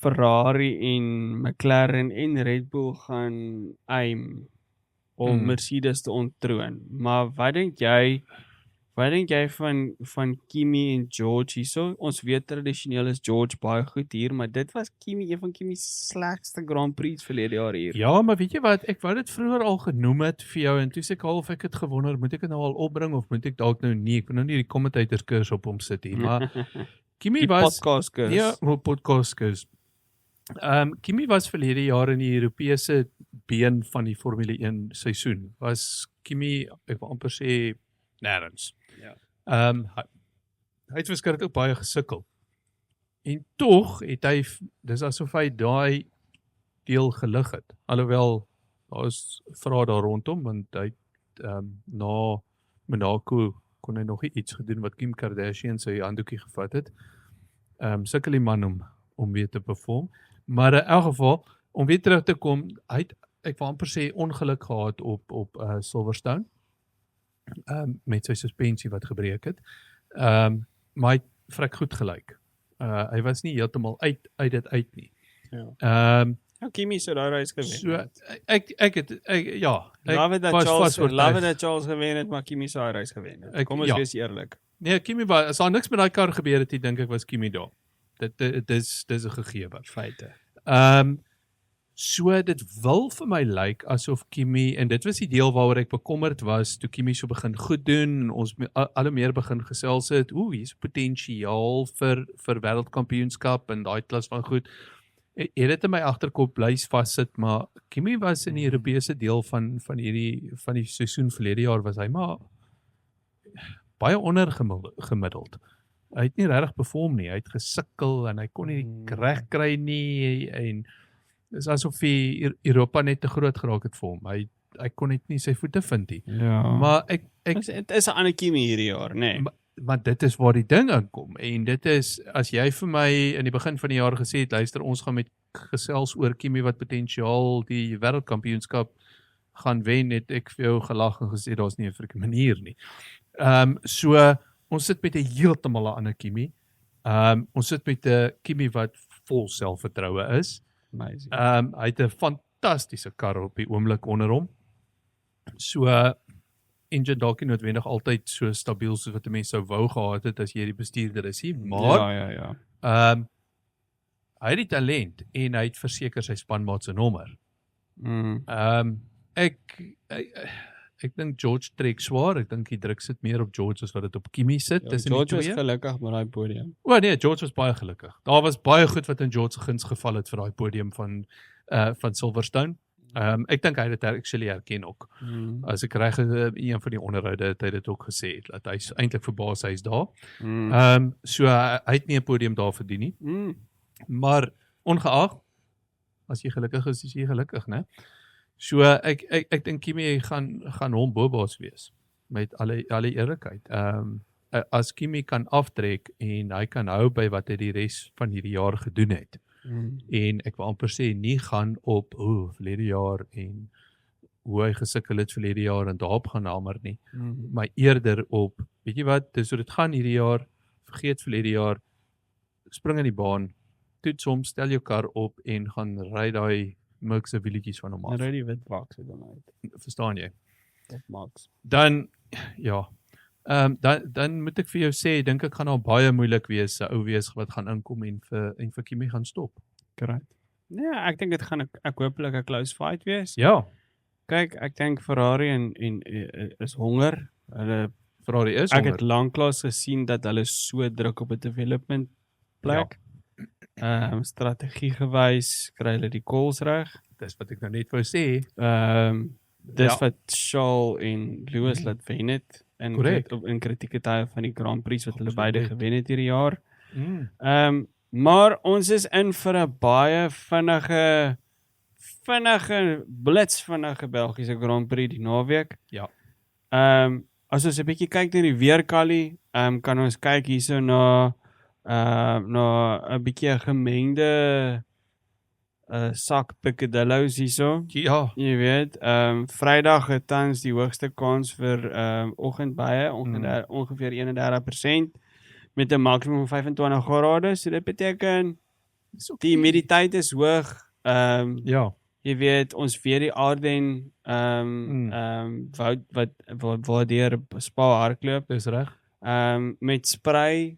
Ferrari en McLaren en Red Bull gaan aim om Mercedes te onttroon. Maar wat dink jy van Kimi en George hierso? Ons weet tradisioneel is George baie goed hier, maar dit was een van Kimi se slegste Grand Prix verlede jaar hier. Ja, maar weet jy wat, ek wou dit vroeër al genoem het vir jou en toe sê ek half ek het gewonder, moet ek dit nou al opbring of moet ek dalk nou nie? Ek wil nou nie die commentators kurs op hom sit hier, maar Kimi Die was podcast kurs. Ja, op podcast kurs. Kimi was verlede jaar in die Europese been van die Formule 1 seisoen. Was Kimi, ek wil amper sê nêrens. Ja. Hy het verskriklik baie gesukkel. En tog het hy dis asof hy deel gelig het. Alhoewel daar is vrae daar rondom want hy na Monaco kon hy nog nie iets gedoen wat Kim Kardashian sy handdoekie gevat het. Sukkel die man om weer te perform. Maar in elk geval, om weer terug te kom, hy het, ek wil amper sê, ongeluk gehad op Silverstone, met sy suspensie wat gebreek het. Maar hy het vrek goed gelyk. Hy was nie heeltemal uit dit nie. Ja. Kimi sou daai reis gewen So, het. Love dat Charles gewen het, maar Kimi sou daai reis gewen het. Kom ons wees eerlik. Nee, Kimi was, as daar niks met daai kar gebeur het, dink ek was Kimi daar. Dit is 'n gegewe. Feite. So dit wil vir my lyk asof Kimi, en dit was die deel waaroor ek bekommerd was, toe Kimi so begin goed doen, en ons al hoe meer begin gesels het, hier's potensiaal vir wêreldkampioenskap en daai klas van goed. Het dit in my agterkop bly vassit, maar Kimi was in die Europese deel van die seisoen verlede jaar was hy maar baie ondergemiddeld. Hy het nie regtig perform nie, hy het gesukkel en hy kon nie reg kry nie en dis asof Europa net te groot geraak het vir hom. Hy kon net nie sy voete vind nie. Ja. Maar Dit is 'n ander Kimi hierdie jaar, nee. Maar dit is waar die ding aankom en dit is, as jy vir my in die begin van die jaar gesê het, luister, ons gaan met gesels oor Kimi wat potensiaal die wêreldkampioenskap gaan wen, het ek vir jou gelag en gesê, daar's nie 'n freaking manier nie. So, ons sit met 'n heeltemal 'n ander Kimi. Ons sit met 'n Kimi wat vol selfvertroue is. Amazing. Hy het 'n fantastiese kar op die oomblik onder hom. So, engine dalk nie noodwendig altyd so stabiel soos wat 'n mens sou wou gehad het as jy die bestuurder is nie, maar Ja. Hy het die talent en hy het verseker sy spanmaat se nommer. Ek dink George trek swaar, ek dink die druk sit meer op George as wat dit op Kimi sit. George was gelukkig met daai podium. Nee, George was baie gelukkig. Daar was baie goed wat in George se guns geval het vir daai podium van Silverstone. Ek dink hy het dit actually herken ook. As ek reg een van die onderhoude het hy dit ook gesê, dat hy eintlik verbaas hy is daar. So hy het nie 'n podium daar verdien nie. Maar ongeag, as jy gelukkig is jy gelukkig, né? So ek dink Kimi gaan hom bobaas wees met alle eerlikheid. As Kimi kan aftrek en hy kan hou by wat hy die res van hierdie jaar gedoen het. En ek wil amper sê nie gaan op verlede jaar en hoe hy gesukkel het verlede jaar en daarop gaan hamer nie, maar eerder op, weet jy wat, dis hoe dit gaan hierdie jaar, vergeet verlede jaar, spring in die baan, toets hom, stel jou kar op en gaan ry daai Merkse wielietjies van hom af. Ry die wit boks dan uit. Verstaan jy? Wit boks. Dan moet ek vir jou sê, dink ek gaan al baie moeilik wees, 'n ou wees wat gaan inkom en vir Kimi gaan stop. Correct. Ja, ek dink dit gaan ek hopelik 'n close fight wees. Ja. Kyk, ek dink Ferrari en is honger. Ferrari is honger. Ek het lanklaas gesien dat hulle so druk op 'n development plek. Strategie gewys, kry hulle die calls reg. Dis wat ek nou net wou sê. Dis wat Charles en Lewis laat wen het in kritieke tye van die Grand Prix wat hulle beide gewen het hierdie jaar. Maar ons is in vir 'n baie blitsvinnige Belgiese Grand Prix die naweek. Ja. As ons 'n bietjie kyk na die weerkalie, kan ons kyk hierso na 'n bietjie 'n gemengde sak picadillos hierso. Ja. Jy weet, Vrydag het tans die hoogste kans vir oggendbuie, ongeveer 31% met 'n maksimum van 25 grade. So dit beteken die humiditeit is hoog. Ja. Jy weet, ons weer die Arden woud waar deur Spa hardloop. Dis reg. Met spray,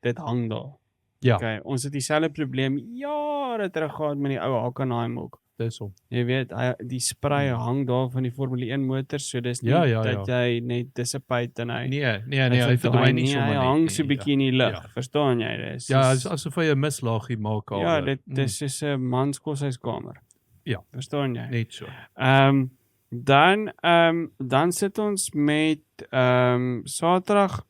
dit hang daar. Ja. Okay, ons het dieselfde probleem jare terug gehad met die ou Hockenheim ook. Dis hom. Jy weet, die spray hang daar van die Formule 1 motors, so dis nie dat jy net dissipate en hy hy verdwyn nie sommer nie. Hy hang so 'n bietjie in die lug, verstaan jy? Dis asof hy 'n mislaagie maak al. Ja, dit is soos 'n mans koshuiskamer. Ja, verstaan jy? Net so. Dan sit ons met Saterdag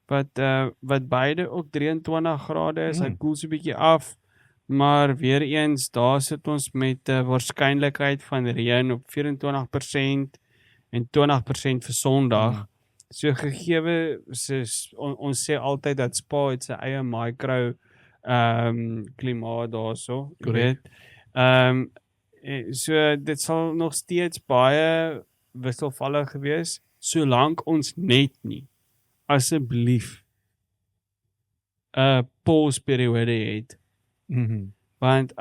wat beide op 23 grade is. Hy koel so 'n bietjie af. maar weer eens, daar sit ons met 'n waarskynlikheid van reën op 24% en 20% vir Sondag. So gegeewe, ons sê altyd dat Spa het sy eie micro klimaat daarso, jy weet. So dit sal nog steeds baie wisselvallig gewees, solank ons net nie asseblief 'n pausperiode het. Want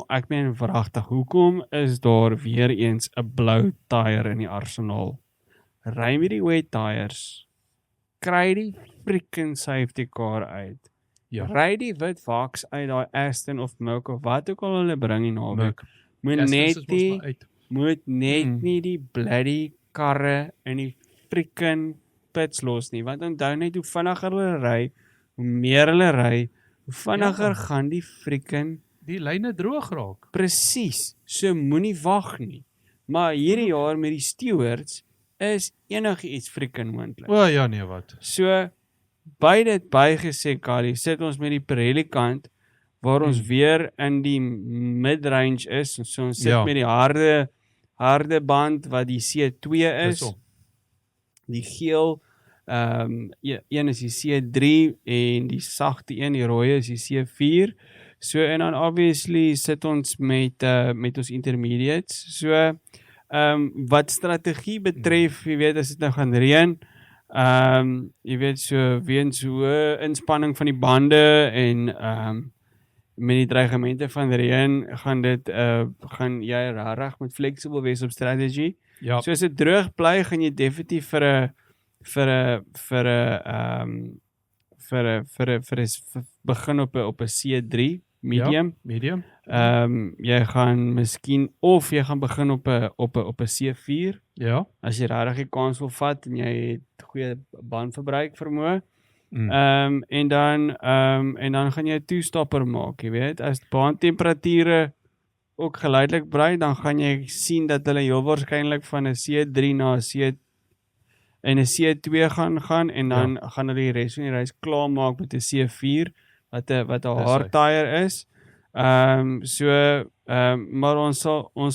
ek meen wragtig, hoekom is daar weer eens 'n blou tyre in die arsenaal? Ry met die wet tyres. Kry die freaking safety car uit. Ja. Ry die wit Vax uit daai Aston of Merc of wat ook al hulle bring in naweek. Moet net nie die bloody karre in die freaking pits los nie, want onthou net hoe vinniger hulle ry, hoe meer hulle ry, hoe vinniger gaan die freaking die lyne droog raak. Presies. So moenie wag nie. Maar hierdie jaar met die stewards is enigiets freaking moontlik. O ja, nee, wat. So by dit bygesê, Kali, sit ons met die Pirelli kant waar ons weer in die mid-range is. So ons sit met die harde band wat die C2 is. Die geel een is die C3 en die sagte een, die rooi is die C4. So en dan obviously sit ons met ons intermediates. So wat strategie betref, jy weet as dit nou gaan reën, jy weet so weens hoe inspanning van die bande en met die dreigemente van reën gaan jy regtig met flexible wees op strategy. Ja. So as dit droog bly, gaan jy definitief begin op 'n C3 medium. Jy gaan miskien of jy gaan begin op 'n C4. Ja. As jy regtig die kans wil vat en jy het goeie bandverbruik vermoë. En dan gaan jy 'n toestapper maak, jy weet. As baantemperature ook geleidelik bly, dan gaan jy sien dat hulle heel waarskynlik van 'n C3 na 'n C2 gaan en dan gaan hulle die res van die reis klaar maak met 'n C4 wat 'n hard tyre is. Maar ons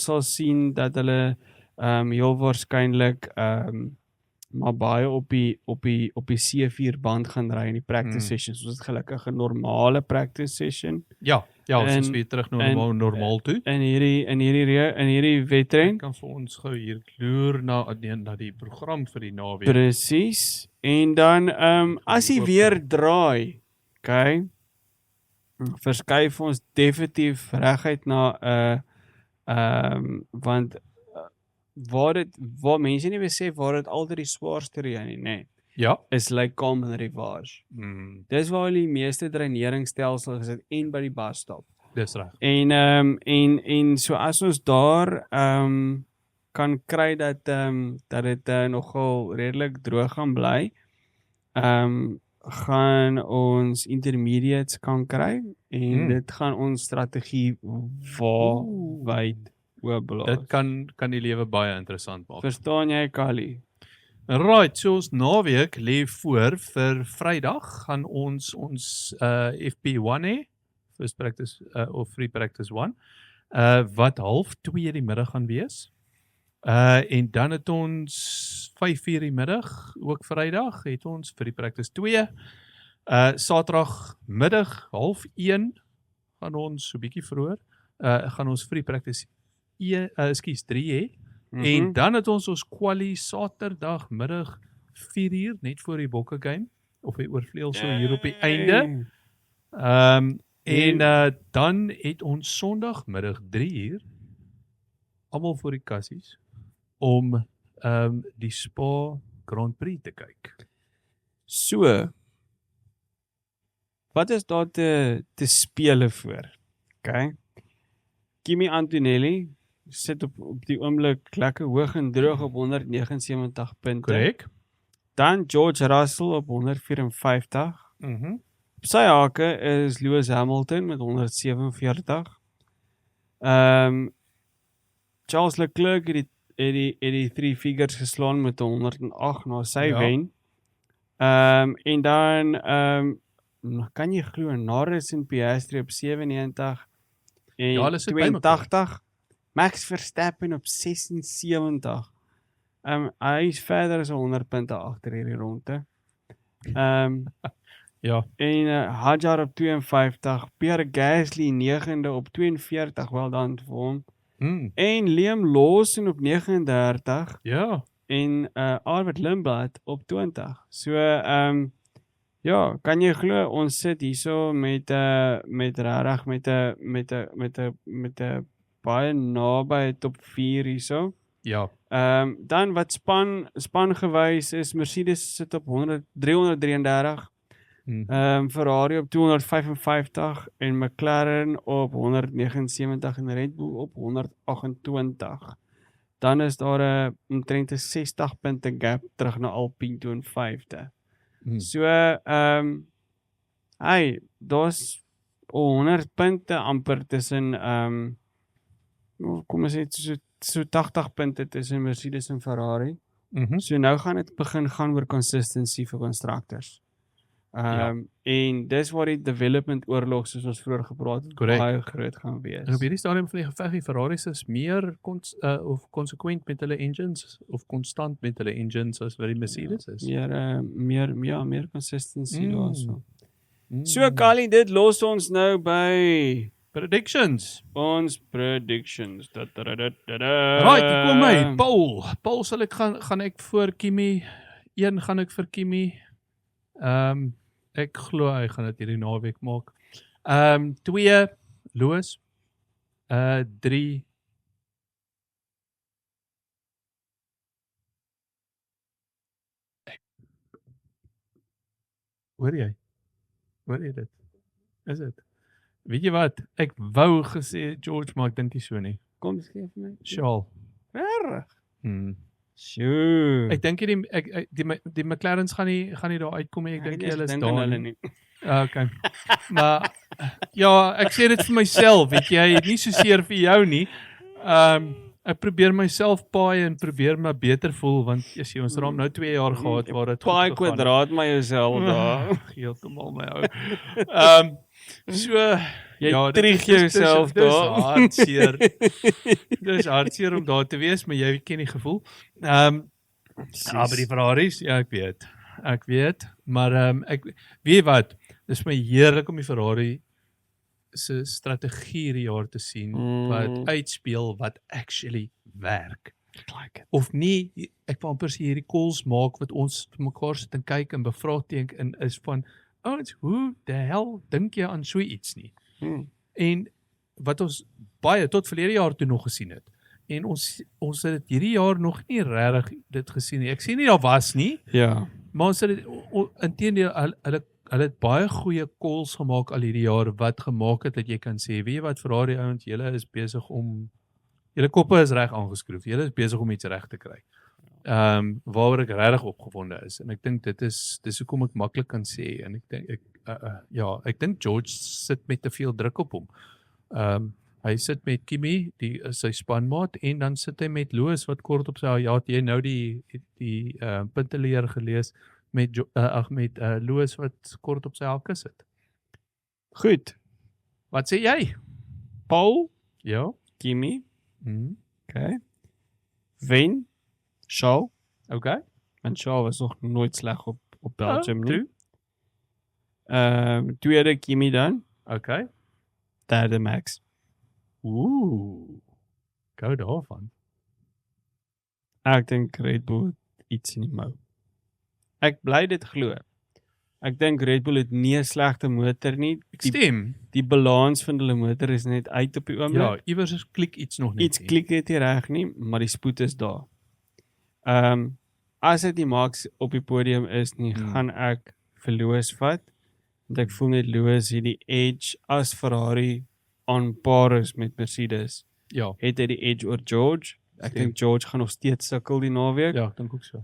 sal sien dat hulle heel waarskynlik maar baie op die C4 band gaan ry in die practice sessions. Ons het gelukkig 'n normale practice session. Ja, ons is weer terug normaal toe. In hierdie wedren. Ek kan vir ons gou hier loer na die program vir die naweek. Presies. En dan as jy weer draai, okay, verskuif ons definitief reguit na want waar mense nie besef waar dit altyd die swaarste reën nie, nê. Ja. Is like Common Rivage. Dis waar die meeste dreineringstelsels is en by die busstop. Dis reg. En so as ons daar kan kry dat dit nogal redelik droog gaan bly, gaan ons intermediates kan kry en dit gaan ons strategie wyd oopblaas. Dit kan die lewe baie interessant maak. Verstaan jy, Kali? Right, so ons naweek lê voor vir Vrydag gaan ons FP1 hê, First Practice of Free Practice 1, wat 1:30 die middag gaan wees. En dan het ons 5:00 die middag, ook Vrydag, het ons Free Practice 2. Saterdag middag 1:30 gaan ons so bietjie vroeër, gaan ons Free Practice 3 hê. En dan het ons quali Saterdag middag 4:00 net voor die Bokke game of die oorvleuel so hier op die einde. Dan het ons Sondag middag 3:00 almal voor die kassies om die Spa Grand Prix te kyk. So, wat is daar te spele voor? Okay. Kimi Antonelli sit op die oomblik lekker hoog en droog op 179 punte. Korrek. Dan George Russell op 154. Op sy hake is Lewis Hamilton met 147. Charles Leclerc het die 3 figures geslaan met 108 na sy wen. En dan kan jy glo, Norris en Piastri op 97 en Ja, hulle sit by mekaar. 82, Max Verstappen op 76. Hy is verder as 100 punte agter hierdie ronde. Ja, En Hadjar op 52, Pierre Gasly 9de op 42, wel dan vir hom. En Liam Lawson op 39 ja, en Arvid Lindblad op 20. So ja, kan jy glo ons sit hierso met regtig met 'n baie naby top 4 hierso. ja, Dan wat span gewys is Mercedes sit op 333. Ferrari op 255 en McLaren op 179 en Red Bull op 128. Dan is daar omtrent 'n 60 punte gap terug na Alpine toe in 5de. So daar's 100 punte amper tussen kom ons sê so 80 punte tussen Mercedes en Ferrari. So nou gaan dit begin gaan oor consistency vir constructors. En dis waar die development oorlog soos ons vroeër gepraat het, baie groot gaan wees. En op hierdie stadium van die geveg, die Ferraris is meer of konsekwent met hulle engines of konstant met hulle engines as wat die Mercedes is. Meer consistency daarso. So Kali, dit los ons nou by predictions. Ons predictions. Right, ek kom my. Paul sal ek gaan ek voor Kimi. 1 gaan ek vir Kimi. Ek glo hy gaan dit hierdie naweek maak. 2 Lewis. 3 Hoor jy dit? Is dit? Weet jy wat? Ek wou gesê George, maar ek dink nie so nie. Kom skryf vir my. Charles. Reg. Sjoe. Ek dink die McLarens gaan nie daar uitkom nie. Ek dink hulle is daar hulle nie. Okay. Maar ja, ek sê dit vir myself, weet jy, nie so seer vir jou nie. Ek probeer myself paai en probeer my beter voel want as jy ons raam nou 2 jaar gehad waar dit paai kwadraat my jouself daar. Heeltemal my ou. So jy trieg jouself daar. Dis hartseer. Dis hartseer om daar te wees, maar jy ken die gevoel. Maar die Ferraris, ja, ek weet, maar ek weet wat, dis my heerlik om die Ferrari se strategie hierdie jaar te sien wat uitspeel wat actually werk. Like of nie, ek wil amper sê hierdie calls maak wat ons vir mekaar sit en kyk en bevraagteken en is van hoe the hell dink jy aan so iets nie? En wat ons baie tot verlede jaar toe nog gesien het. En ons het dit hierdie jaar nog nie regtig dit gesien nie. Ek sê nie daar was nie. Ja. Maar ons het dit inteendeel hulle het baie goeie calls gemaak al hierdie jaar wat gemaak het dat jy kan sê, weet jy wat Ferrari ouens, julle is besig om julle koppe is reg aangeskroef. Julle is besig om iets reg te kry. Waaroor ek regtig opgewonde is en ek dink dis hoekom ek maklik kan sê en ek dink George sit met te veel druk op hom. Hy sit met Kimi, sy spanmaat en dan sit hy met Lewis wat kort op sy het jy nou die punteleer gelees met Lewis wat kort op sy hakke sit. Goed. Wat sê jy? Paul? Ja. Kimi? Okay. Wen? Shaw? Okay. En Shaw was nog nooit sleg op Belgium nie. Tweede Kimi dan. Okay. Derde Max. Gou daarvan. Ek dink Red Bull iets in die mou. Ek bly dit glo. Ek dink Red Bull het nie 'n slegte motor nie. Stem. Die balans van hulle motor is net uit op die oomblik. Ja, iewers is klik iets nog nie. Iets klik net nie reg nie, maar die spoed is daar. As dit die Max op die podium is nie, gaan ek vir Lewis vat. Want ek voel net Lewis het die edge as Ferrari on par is met Mercedes. Ja. Het hy die edge oor George. Ek dink George gaan nog steeds sukkel die naweek. Ja, ek dink ook so.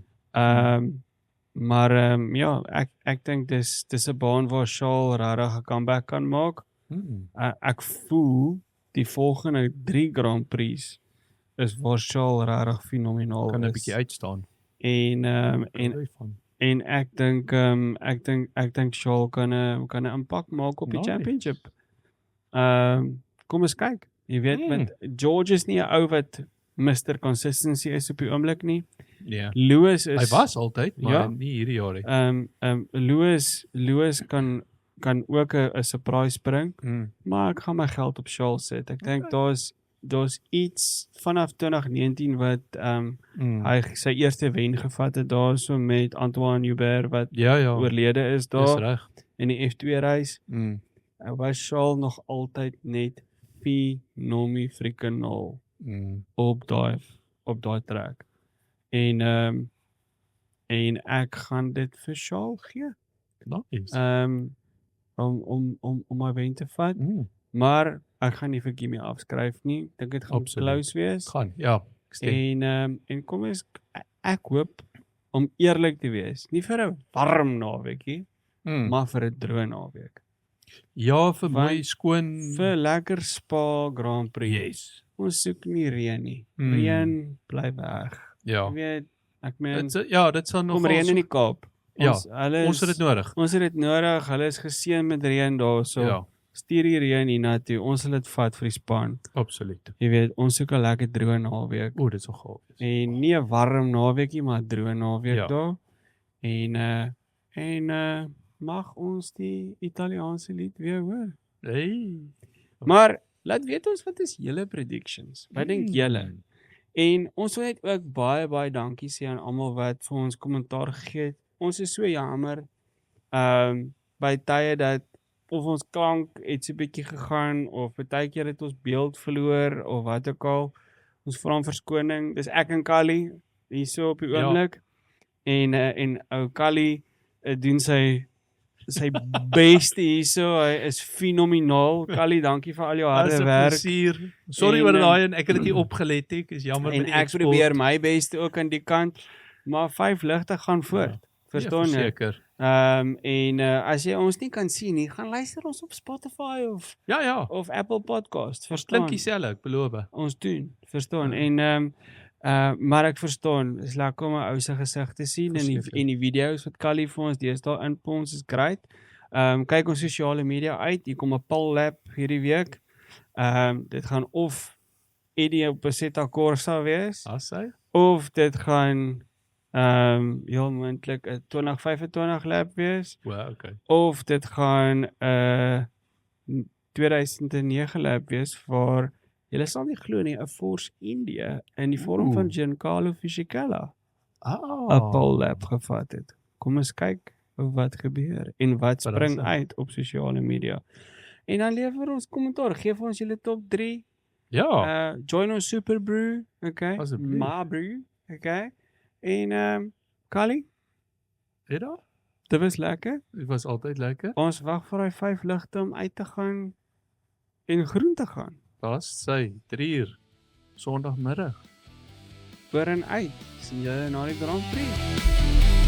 Maar ja, ek dink dis 'n baan waar Charles regtig 'n comeback kan maak. Ek voel die volgende 3 Grand Prix is waar Charles regtig fenomenaal kan 'n is. bietjie uitstaan. En ek dink Shaw kan 'n impak maak op die Nice. championship. Kom ons kyk. Jy weet met George is nie 'n ou wat Mr. Consistency is op die oomblik nie. Ja. Lewis is Hy was altyd, maar Ja. nie hierdie jaar nie. Lewis kan ook 'n surprise bring, Mm. maar ek gaan my geld op Shaw sit. Ek dink daar's iets vanaf 2019 wat hy sy eerste wen gevat het daarso met Antoine Hubert wat Ja. oorlede is Dis daar reg. in die F2 reis. Mm. Was Shaw nog altyd net phenomenaal Mm. op daai trek. En ek gaan dit vir Shaw gee. Nice. Om my wen te vat, maar ek gaan nie vir Kimi afskryf nie. Dink dit gaan Absoluut. close wees. Gaan, ja. Ek stem. En kom eens, ek hoop om eerlik te wees, nie vir 'n warm naweekie, maar vir 'n droë naweek. Ja, vir Want- mooi skoon. Vir lekker Spa Grand Prix. Yes. Ons soek nie reën nie. Reën bly weg. Ja. Jy weet, ek meen, Dit sal nog kom reën in die Kaap. Ons het dit nodig. Ons het dit nodig. Hulle is geseën met reën daarso. Ja, Stuur die reën hiernatoe. Ons sal dit vat vir die span. absoluut. Jy weet, ons soek 'n lekker droë naweek. O, dit sal gaaf wees. En nie 'n warm naweekie, maar 'n droë naweek Ja. daar. En mag ons die Italiaanse lied weer hoor. Hey. Maar laat weet ons wat is julle predictions. Wat dink julle? En ons wil net ook baie dankie sê aan almal wat vir ons kommentaar gegee het. Ons is so jammer by tye dat of ons klank het so 'n bietjie gegaan of baie keer het ons beeld verloor of wat ook al. Ons vra om verskoning. Dis ek en Callie hierso op die oomblik. En ou Callie doen sy beste hierso. Hy is fenomenaal. Callie, dankie vir al jou harde werk. Sorry En, oor daai en ek het dit nie opgelet nie. Ek is jammer En met die ek export. probeer my beste ook aan die kant, maar 5 ligte gaan voort. Verstaan jy? Verseker. As jy ons nie kan sien nie, gaan luister ons op Spotify Ja. of Apple Podcast. Klink Verstaan? dieselfde, ek beloof. Ons doen, verstaan. En maar ek verstaan, is lekker om 'n ou se gesig te sien en die video's wat Callie vir ons deesdae inpons is great. Kyk ons sosiale media uit. Hier kom 'n Pal Lab hierdie week. Dit gaan of Eddie op Assetto Corsa wees As hy? of dit gaan heel moontlik 'n 2025 lap wees Wow, okay. of dit gaan 2009 lap wees waar julle sal nie glo nie, 'n Force India in die vorm van Giancarlo Fisichella 'n pole lap gevat het. Kom ons kyk wat gebeur en wat spring uit op sosiale media. En dan lewer ons kommentaar, gee vir ons julle top 3. Ja. Join ons Super Brew, okay? Asseblief. Ma Brew, okay? En Callie, Edda? dit was lekker. Dit was altyd lekker. Ons wag vir daai 5 ligte om uit te gaan en groen te gaan. Was sy 3:00 Sondagmiddag. Oor en uit. Sien julle na die Grand Prix.